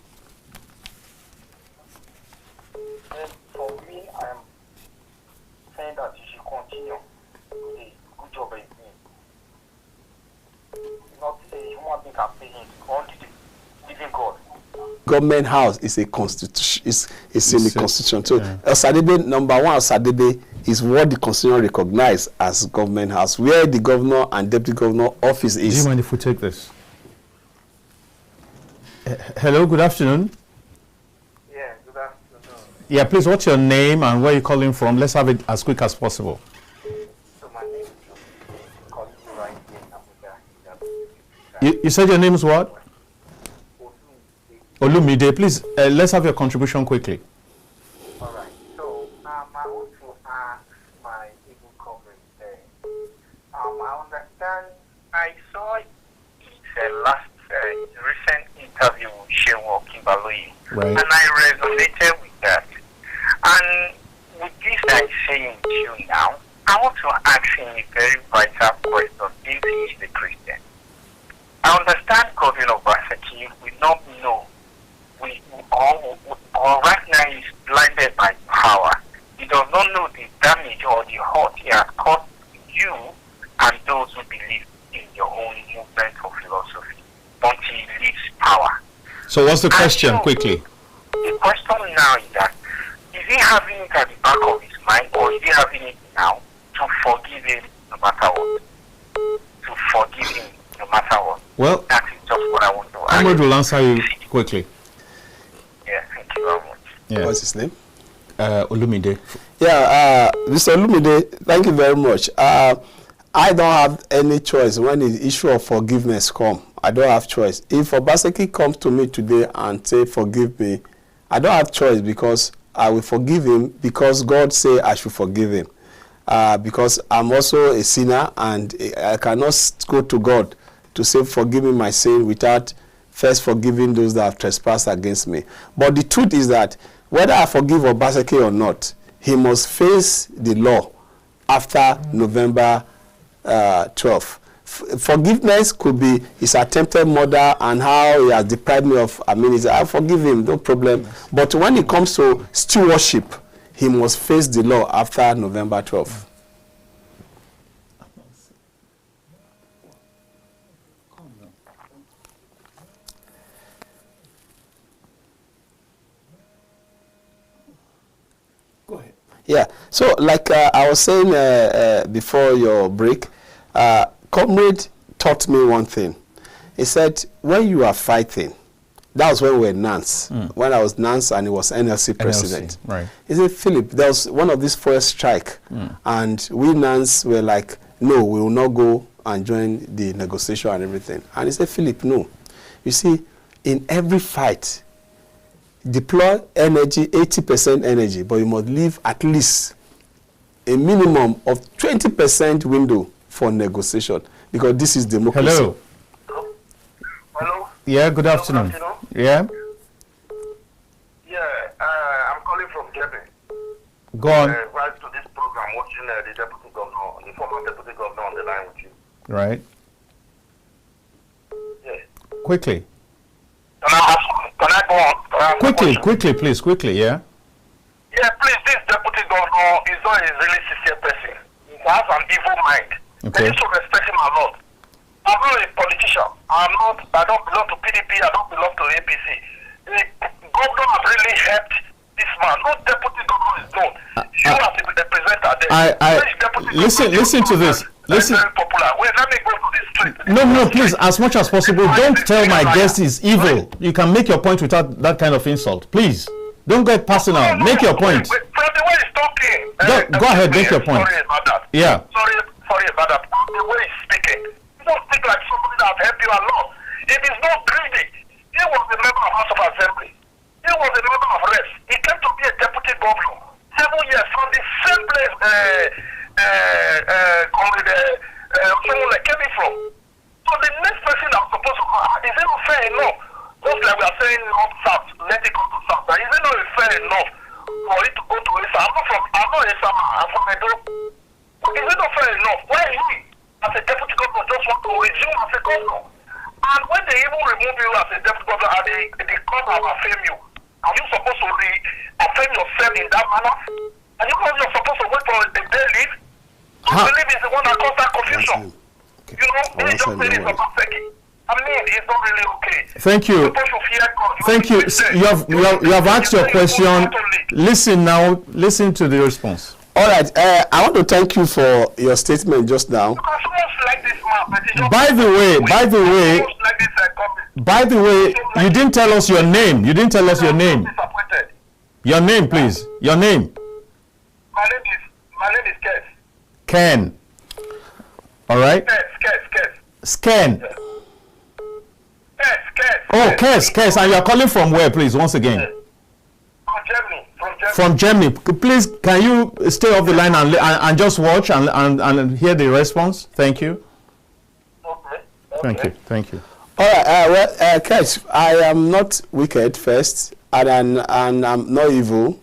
And for me, I am saying that you should continue with the good job you're doing. Not a human being can pay him, only the living God. Government house is a constitution. It's in the constitution. So Osadebe, number one, Osadebe is what the constitution recognizes as government house, where the governor and deputy governor office is. Do you mind if we take this? Hello, good afternoon. Yeah, good afternoon. Yeah, please, what's your name and where you're calling from? Let's have it as quick as possible. So my name is calling you right here in Abuja. You said your name is what? Olumide, please, let's have your contribution quickly. All right. So I want to ask my Edo COMRADE there. I understand. I saw last recent interview with Shaibu Kimberly, Right. and I resonated with that. And with this I'm saying to you now, I want to ask him a very vital question. Since he is a Christian, I understand Governor Obaseki will not know. Or right now he's blinded by power. He does not know the damage or the hurt he has caused you and those who believe in your own movement or philosophy until he leaves power. So what's the question, so, quickly? The question now is that, is he having it at the back of his mind, or is he having it now to forgive him no matter what? To forgive him no matter what? Well, that is just what I want to ask. Comrade will answer you quickly. Yeah, thank you very much. Yeah. What's his name? Olumide. Yeah, Mr. Olumide, thank you very much. I don't have any choice when the issue of forgiveness comes. I don't have choice. If Obaseki comes to me today and say, forgive me, I don't have choice because I will forgive him because God say I should forgive him. Because I'm also a sinner and I cannot go to God to say, forgive me my sin without first forgiving those that have trespassed against me. But the truth is that whether I forgive Obaseki or not, he must face the law after November 12th. Forgiveness could be his attempted murder and how he has deprived me of amenities. I forgive him, no problem. Yes. But when it comes to stewardship, he must face the law after November 12th. Go ahead. Yeah, so like I was saying before your break, Comrade taught me one thing. He said, when you are fighting, that was when we were NANS, when I was NANS and he was NLC president. Right. He said, Philip, there was one of these forest strike, and we NANS were like, no, we will not go and join the negotiation and everything. And he said, Philip, no. You see, in every fight, deploy energy, 80% energy, but you must leave at least a minimum of 20% window for negotiation, because this is democracy. Hello. Hello? Yeah, good afternoon. Hello, Yeah? Yeah, I'm calling from Kebbi. Go on. Right to this program, watching the deputy governor, the former deputy governor on the line with you. Right. Yeah. Quickly. Can I go on? Quickly, please, quickly, yeah? Yeah, please, this deputy governor is not a really sincere person. He has an evil mind. Okay. They need to respect him a lot. I'm not a politician. I don't belong to PDP. I don't belong to APC. The governor has really helped this man. No deputy governor is known. You have to be the presenter there. Listen to this. Listen. Very popular. Wait, let me go to the street. No, please, as much as possible, don't tell my guest is evil. You can make your point without that kind of insult. Please, don't get personal. Make your point. From the way he's talking. Go ahead, make your point. Sorry about that. Yeah. Sorry about that. The way he's speaking. You don't speak like somebody that has helped you a lot. If he's not greedy, he was a member of House of Assembly. He was a member of Reps. He came to be a deputy governor. 7 years from the same place COMRADE Oshiomhole came in from. So the next person I'm supposed to is it not fair enough? Just like we are saying north south, let it come to south. But is it not fair enough for it to go to Esa? I'm not Esa, I'm from Edo. But is it not fair enough? Why he, as a deputy governor, just want to resume as a governor? And when they even remove you as a deputy governor and they come and affirm you, are you supposed to affirm yourself in that manner? And you're supposed to wait for a day leave? I believe it's the one that caused that confusion. Okay. You know, they just say this about Seki. I mean, it's not really okay. Thank you. Thank you. You have asked your question. Listen now. Listen to the response. All right. I want to thank you for your statement just now. By the way, you didn't tell us your name. You didn't tell us your name. Your name, please. Your name. My name is Kes. Ken. All right. Sken. Oh, Kes. And you are calling from where, please? Once again. From Germany. From Germany. Please, can you stay off the line and just watch and hear the response? Thank you. Okay. Thank you. All right. Kes, I am not wicked first, and I'm not evil.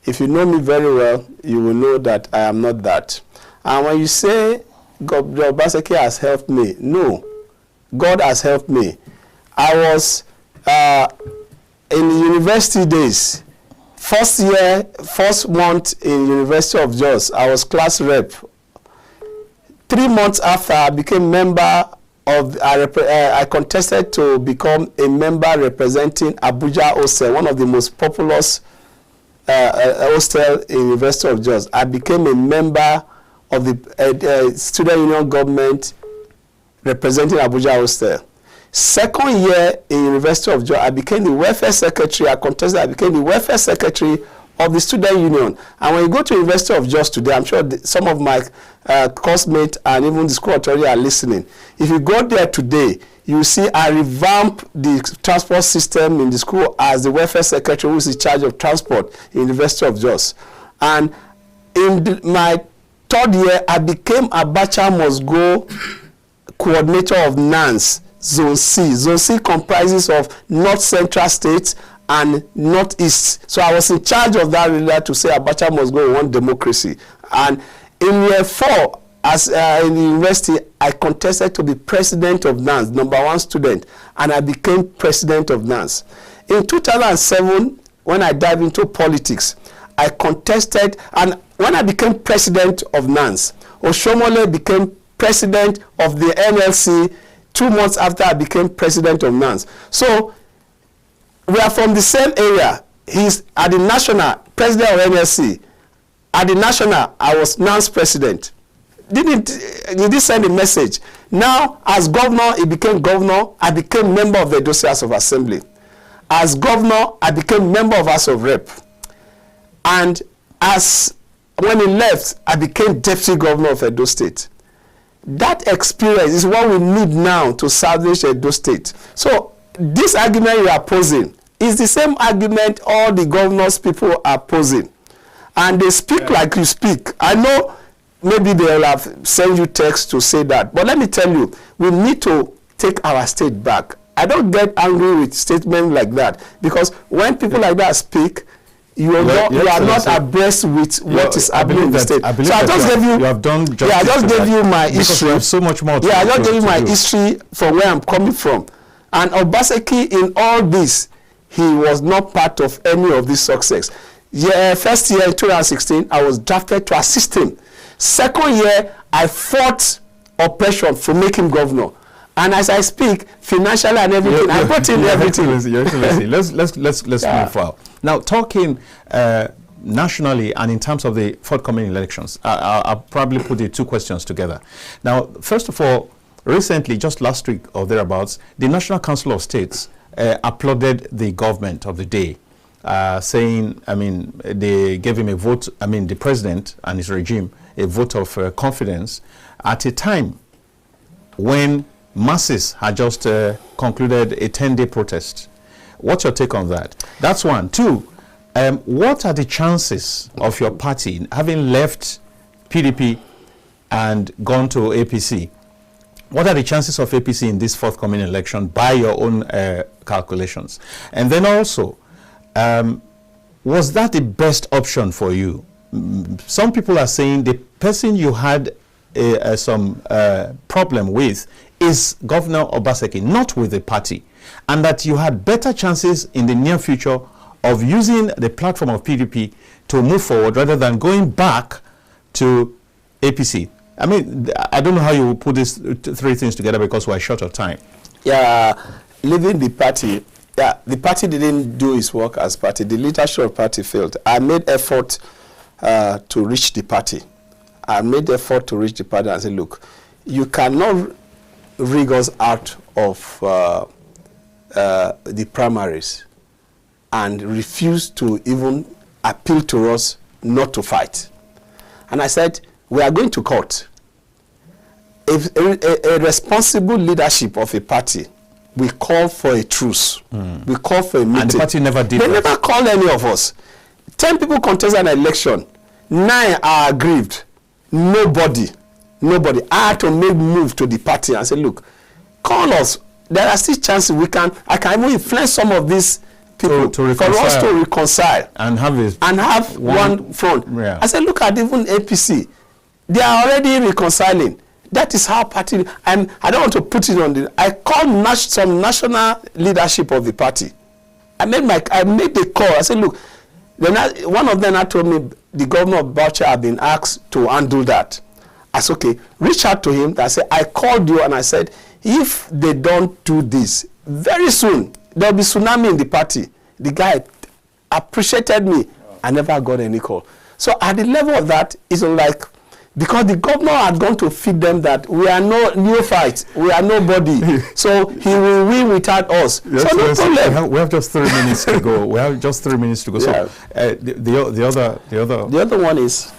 If you know me very well, you will know that I am not that. And when you say God Obaseki has helped me, no, God has helped me. I was in the university days, first month in University of Jos, I was class rep. 3 months after, I became member of, I contested to become a member representing Abuja Hostel, one of the most populous hostel in University of Jos. I became a member of the student union government representing Abuja Hostel. Second year in University of Jos, I became the welfare secretary. I contested, I became the welfare secretary of the student union. And when you go to University of Jos today, I'm sure some of my classmates and even the school authority are listening. If you go there today, you see I revamp the transport system in the school as the welfare secretary who is in charge of transport in University of Jos. And in my third year, I became Abacha Must Go coordinator of NANS Zone C. Zone C comprises of North Central states and Northeast. So I was in charge of that really to say Abacha Must Go, one democracy. And in year 4, as in the university, I contested to be president of NANS, #1 student, and I became president of NANS. In 2007, when I dived into politics, I contested, and when I became president of NANS, Oshiomhole became president of the NLC 2 months after I became president of NANS. So we are from the same area. He's at the national president of NLC. At the national, I was NANS president. He did send a message. Now, as governor, he became governor. I became member of the Edo State House of Assembly. As governor, I became member of House of Rep. And when he left, I became deputy governor of Edo State. That experience is what we need now to salvage Edo State. So this argument you are posing is the same argument all the governors people are posing. And they speak like you speak. I know maybe they will have sent you text to say that. But let me tell you, we need to take our state back. I don't get angry with statements like that. Because when people like that speak, you are not abreast with what is happening in the state. So I just gave you. You have done justice. Yeah, I just gave you my history. We have so much more. I just gave you my history from where I'm coming from. And Obaseki, in all this, he was not part of any of this success. First year in 2016, I was drafted to assist him. Second year, I fought oppression to make him governor. And as I speak, financially and everything, I put in everything. Your Excellency, let's move forward. Now, talking nationally and in terms of the forthcoming elections, I'll probably put the two questions together. Now, first of all, recently, just last week or thereabouts, the National Council of States applauded the government of the day, saying, I mean, they gave him a vote, I mean, the president and his regime, a vote of confidence at a time when masses had just concluded a 10-day protest. What's your take on that? That's one. Two, what are the chances of your party having left PDP and gone to APC? What are the chances of APC in this forthcoming election by your own calculations? And then also, was that the best option for you? Some people are saying the person you had some problem with is Governor Obaseki, not with the party, and that you had better chances in the near future of using the platform of PDP to move forward rather than going back to APC. I mean, I don't know how you put these three things together because we're short of time. Yeah, leaving the party, the party didn't do its work as party. The leadership of the party failed. I made effort to reach the party. I made effort to reach the party and say, look, you cannot rig us out of the primaries and refuse to even appeal to us not to fight. And I said, we are going to court. If a responsible leadership of a party, we call for a truce. We call for a meeting. And the party never did They that. never called any of us. 10 people contest an election. 9 are aggrieved. Nobody. I had to make move to the party and say, look, call us. There are still chances I can even influence some of these people for us to reconcile and have one front. Yeah. I said, look at even APC. They are already reconciling. That is how party, and I don't want to put it on I called some national leadership of the party. I made the call. I said, look, one of them had told me the governor of Bauchi had been asked to handle that. I said, okay, reach out to him. I said, I called you and I said, if they don't do this, very soon, there will be tsunami in the party. The guy appreciated me. I never got any call. So at the level of that, it's like, because the governor had gone to feed them that we are no neophytes, we are nobody. So he will win without us. Yes, so no problem. We have just 3 minutes to go. So the other one is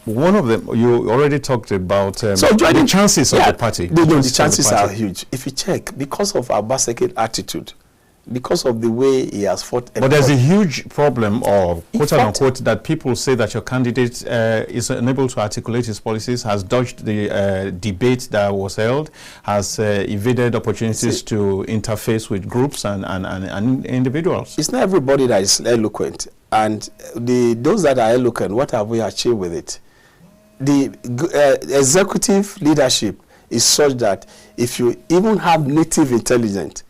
one of them you already talked about. So joining the chances of the party. The chances are huge. If you check, because of Obaseki's attitude, because of the way he has fought. But there's a huge problem, or quote unquote, that people say that your candidate is unable to articulate his policies, has dodged the debate that was held, has evaded opportunities to interface with groups and individuals. It's not everybody that is eloquent. And those that are eloquent, what have we achieved with it? The executive leadership is such that if you even have native intelligence,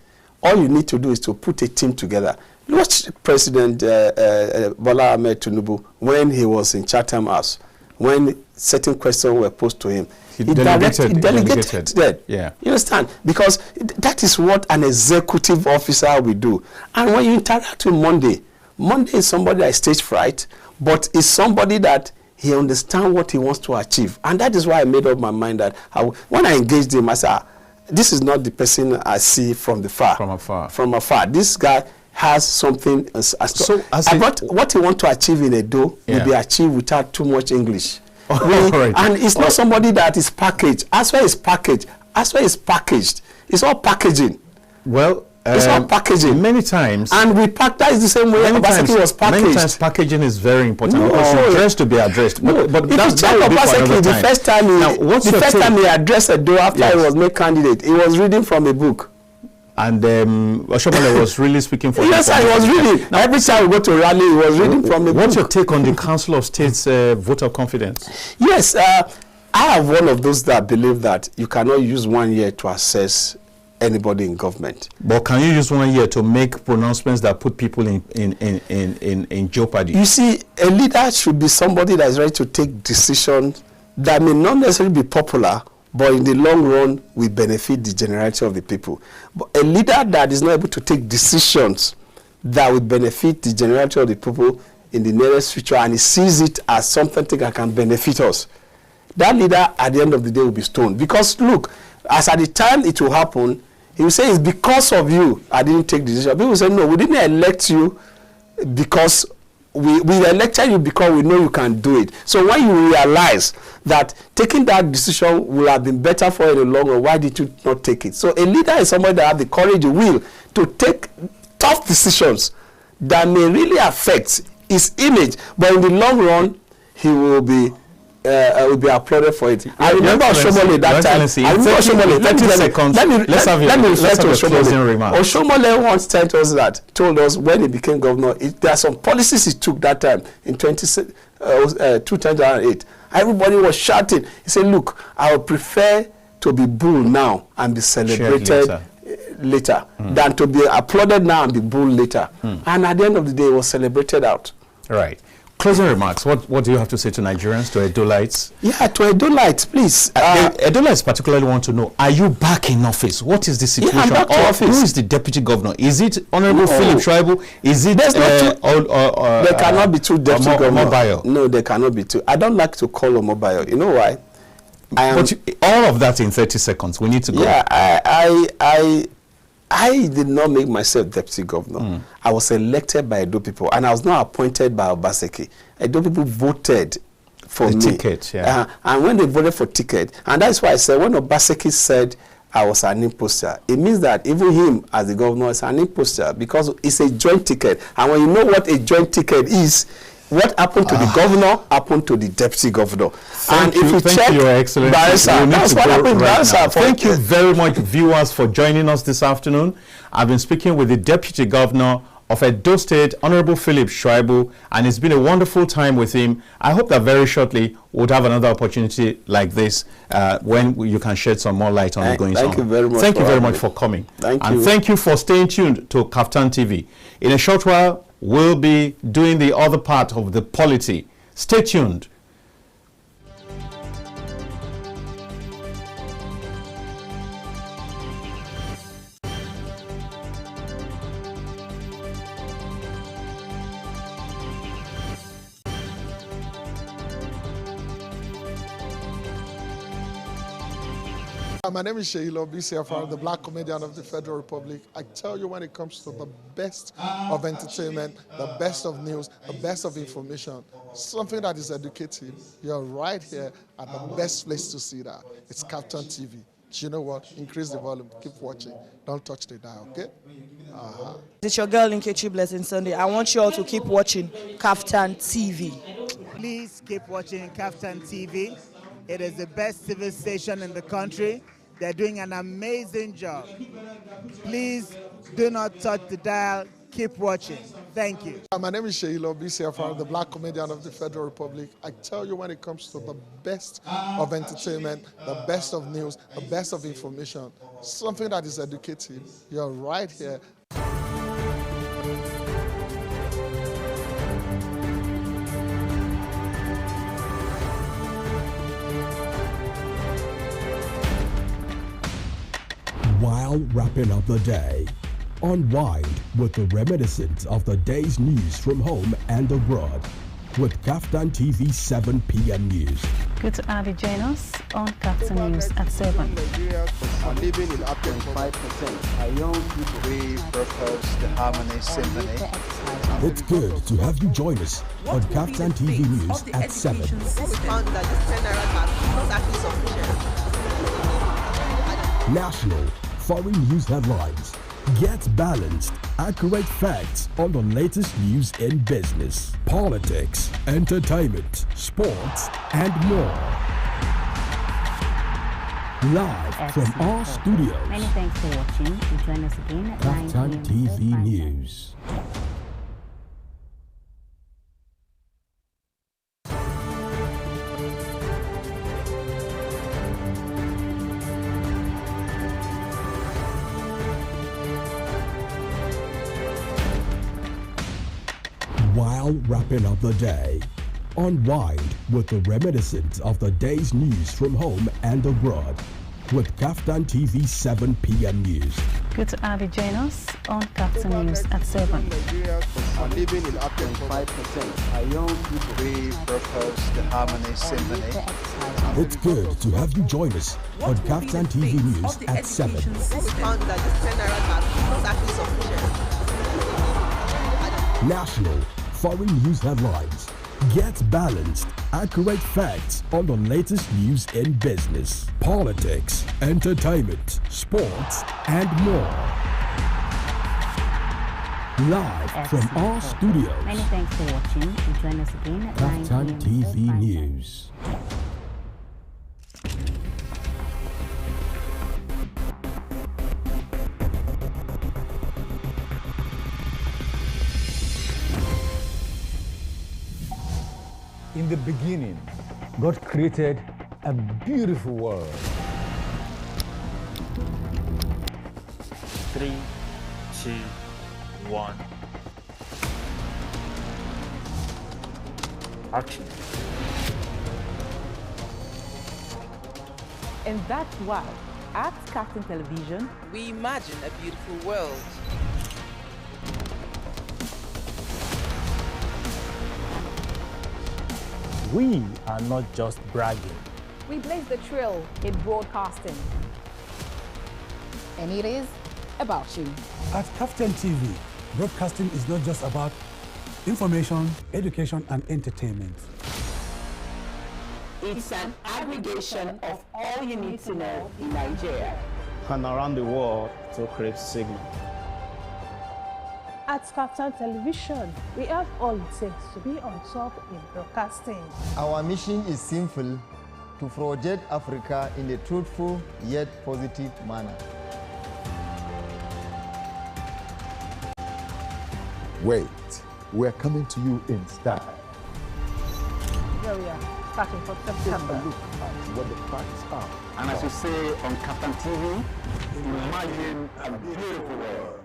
all you need to do is to put a team together. Watch President Bola Ahmed Tinubu when he was in Chatham House, when certain questions were posed to him. He delegated that. Yeah. You understand? Because that is what an executive officer will do. And when you interact with Monday is somebody that is stage fright, but is somebody that he understands what he wants to achieve. And that is why I made up my mind that when I engaged him, I said, this is not the person I see from afar. This guy has something. What he wants to achieve in Edo will be achieved without too much English. Right. And it's not somebody that is packaged. As well as packaged. It's all packaging. Well, it's all packaging. Many times. And we pack that is the same way Obaseki was packaged. Many times packaging is very important because you dress to be addressed. But if you check Obaseki, the first time he addressed Edo after he was made candidate, he was reading from a book. And Oshiomhole was really speaking for Yes, he was reading. Every time we go to rally, he was reading from a book. What's your take on the Council of State's vote of confidence? Yes, I have one of those that believe that you cannot use 1 year to assess anybody in government. But can you use 1 year to make pronouncements that put people in jeopardy? You see, a leader should be somebody that is ready to take decisions that may not necessarily be popular, but in the long run, we benefit the generality of the people. But a leader that is not able to take decisions that will benefit the generality of the people in the nearest future, and he sees it as something that can benefit us, that leader at the end of the day will be stoned. Because look, as at the time it will happen, he will say, it's because of you I didn't take the decision. People say, no, we didn't elect you because we elected you because we know you can do it. So when you realize that taking that decision will have been better for you in the long run, why did you not take it? So a leader is somebody that has the courage, the will to take tough decisions that may really affect his image, but in the long run, he will be applauded for it. I remember Oshiomhole that time. I remember Oshiomhole. Let me refer to Oshiomhole. Oshiomhole once told us when he became governor, there are some policies he took that time in 2008. Everybody was shouting. He said, look, I would prefer to be booed now and be celebrated later than to be applauded now and be booed later. And at the end of the day, it was celebrated out. Right. Closing remarks. What do you have to say to Nigerians, to Edolites? Yeah, to Edolites, please. Edolites particularly want to know, are you back in office? What is the situation? Yeah, I'm back in office. Who is the deputy governor? Is it Honorable Philip Shaibu? Is it... there cannot be two deputy governors. Mobile. No, there cannot be two. I don't like to call a mobile. You know why? But all of that in 30 seconds. We need to go. Yeah, I did not make myself deputy governor. I was elected by Edo people, and I was not appointed by Obaseki. Edo people voted for me. Ticket, yeah. And when they voted for ticket, and that's why I said when Obaseki said I was an imposter, it means that even him as the governor is an imposter because it's a joint ticket. And when you know what a joint ticket is, what happened to the governor happened to the deputy governor. Thank you, Your Excellency. That's what happened to Thank you very much, viewers, for joining us this afternoon. I've been speaking with the deputy governor of Edo State, Honorable Philip Shaibu, and it's been a wonderful time with him. I hope that very shortly we'll have another opportunity like this when you can shed some more light on the goings on. Thank you very much. Thank you very much for coming. Thank you. And thank you for staying tuned to Kaftan TV. In a short while, we'll be doing the other part of the Polity. Stay tuned. My name is Shaibu, BCFR, the Black Comedian of the Federal Republic. I tell you, when it comes to the best of entertainment, the best of news, the best of information, something that is educative, you're right here at the best place to see that. It's Kaftan TV. Do you know what? Increase the volume. Keep watching. Don't touch the dial, okay? It's your girl Nkechi Blessing Sunday. I want you all to keep watching Kaftan TV. Please keep watching Kaftan TV. It is the best TV station in the country. They're doing an amazing job. Please do not touch the dial. Keep watching. Thank you. My name is Shaibu, BCFR, the Black Comedian of the Federal Republic. I tell you, when it comes to the best of entertainment, the best of news, the best of information, something that is educative, you're right here. While wrapping up the day, unwind with the reminiscence of the day's news from home and abroad with Kaftan TV 7 p.m. news. Good to have you join us on Kaftan News at 7. Nigerians are living in up to 5%. Are young people we purpose the harmony symphony. It's good to have you join us on Kaftan TV News at 7. What we found that this 10 naira card is not actually sufficient. National, foreign news headlines. Get balanced, accurate facts on the latest news in business, politics, entertainment, sports, and more. Live from our studios. Many thanks for watching. And join us again at 9 Kaftan p.m. TV News. While wrapping up the day, Unwind with the reminiscence of the day's news from home and abroad with Kaftan TV 7 p.m. news. Good to have you join us on Kaftan News at 7. Nigerians are living in up to 5% are young people. We propose the Harmony Symphony. It's good to have you join us on Kaftan TV News at 7. We found that the 10 naira card is not actually sufficient. National, foreign news headlines. Get balanced, accurate facts on the latest news in business, politics, entertainment, sports, and more. Live from our studios. Many thanks for watching and join us again at 9 Kaftan p.m. TV News. In the beginning, God created a beautiful world. 3, 2, 1. Action. And that's why, at Kaftan Television, We imagine a beautiful world. We are not just bragging. we blaze the trail in broadcasting. And it is about you. At Kaftan TV, broadcasting is not just about information, education, and entertainment. It's an aggregation of all you need to know in Nigeria. And around the world to create signal. At Kaftan Television, we have all it takes to be on top in broadcasting. Our mission is simple: to project Africa in a truthful yet positive manner. Wait, we're coming to you in style. Here we are, starting from September. Take a look at what the facts are. And as you say on Kaftan TV, imagine a beautiful world.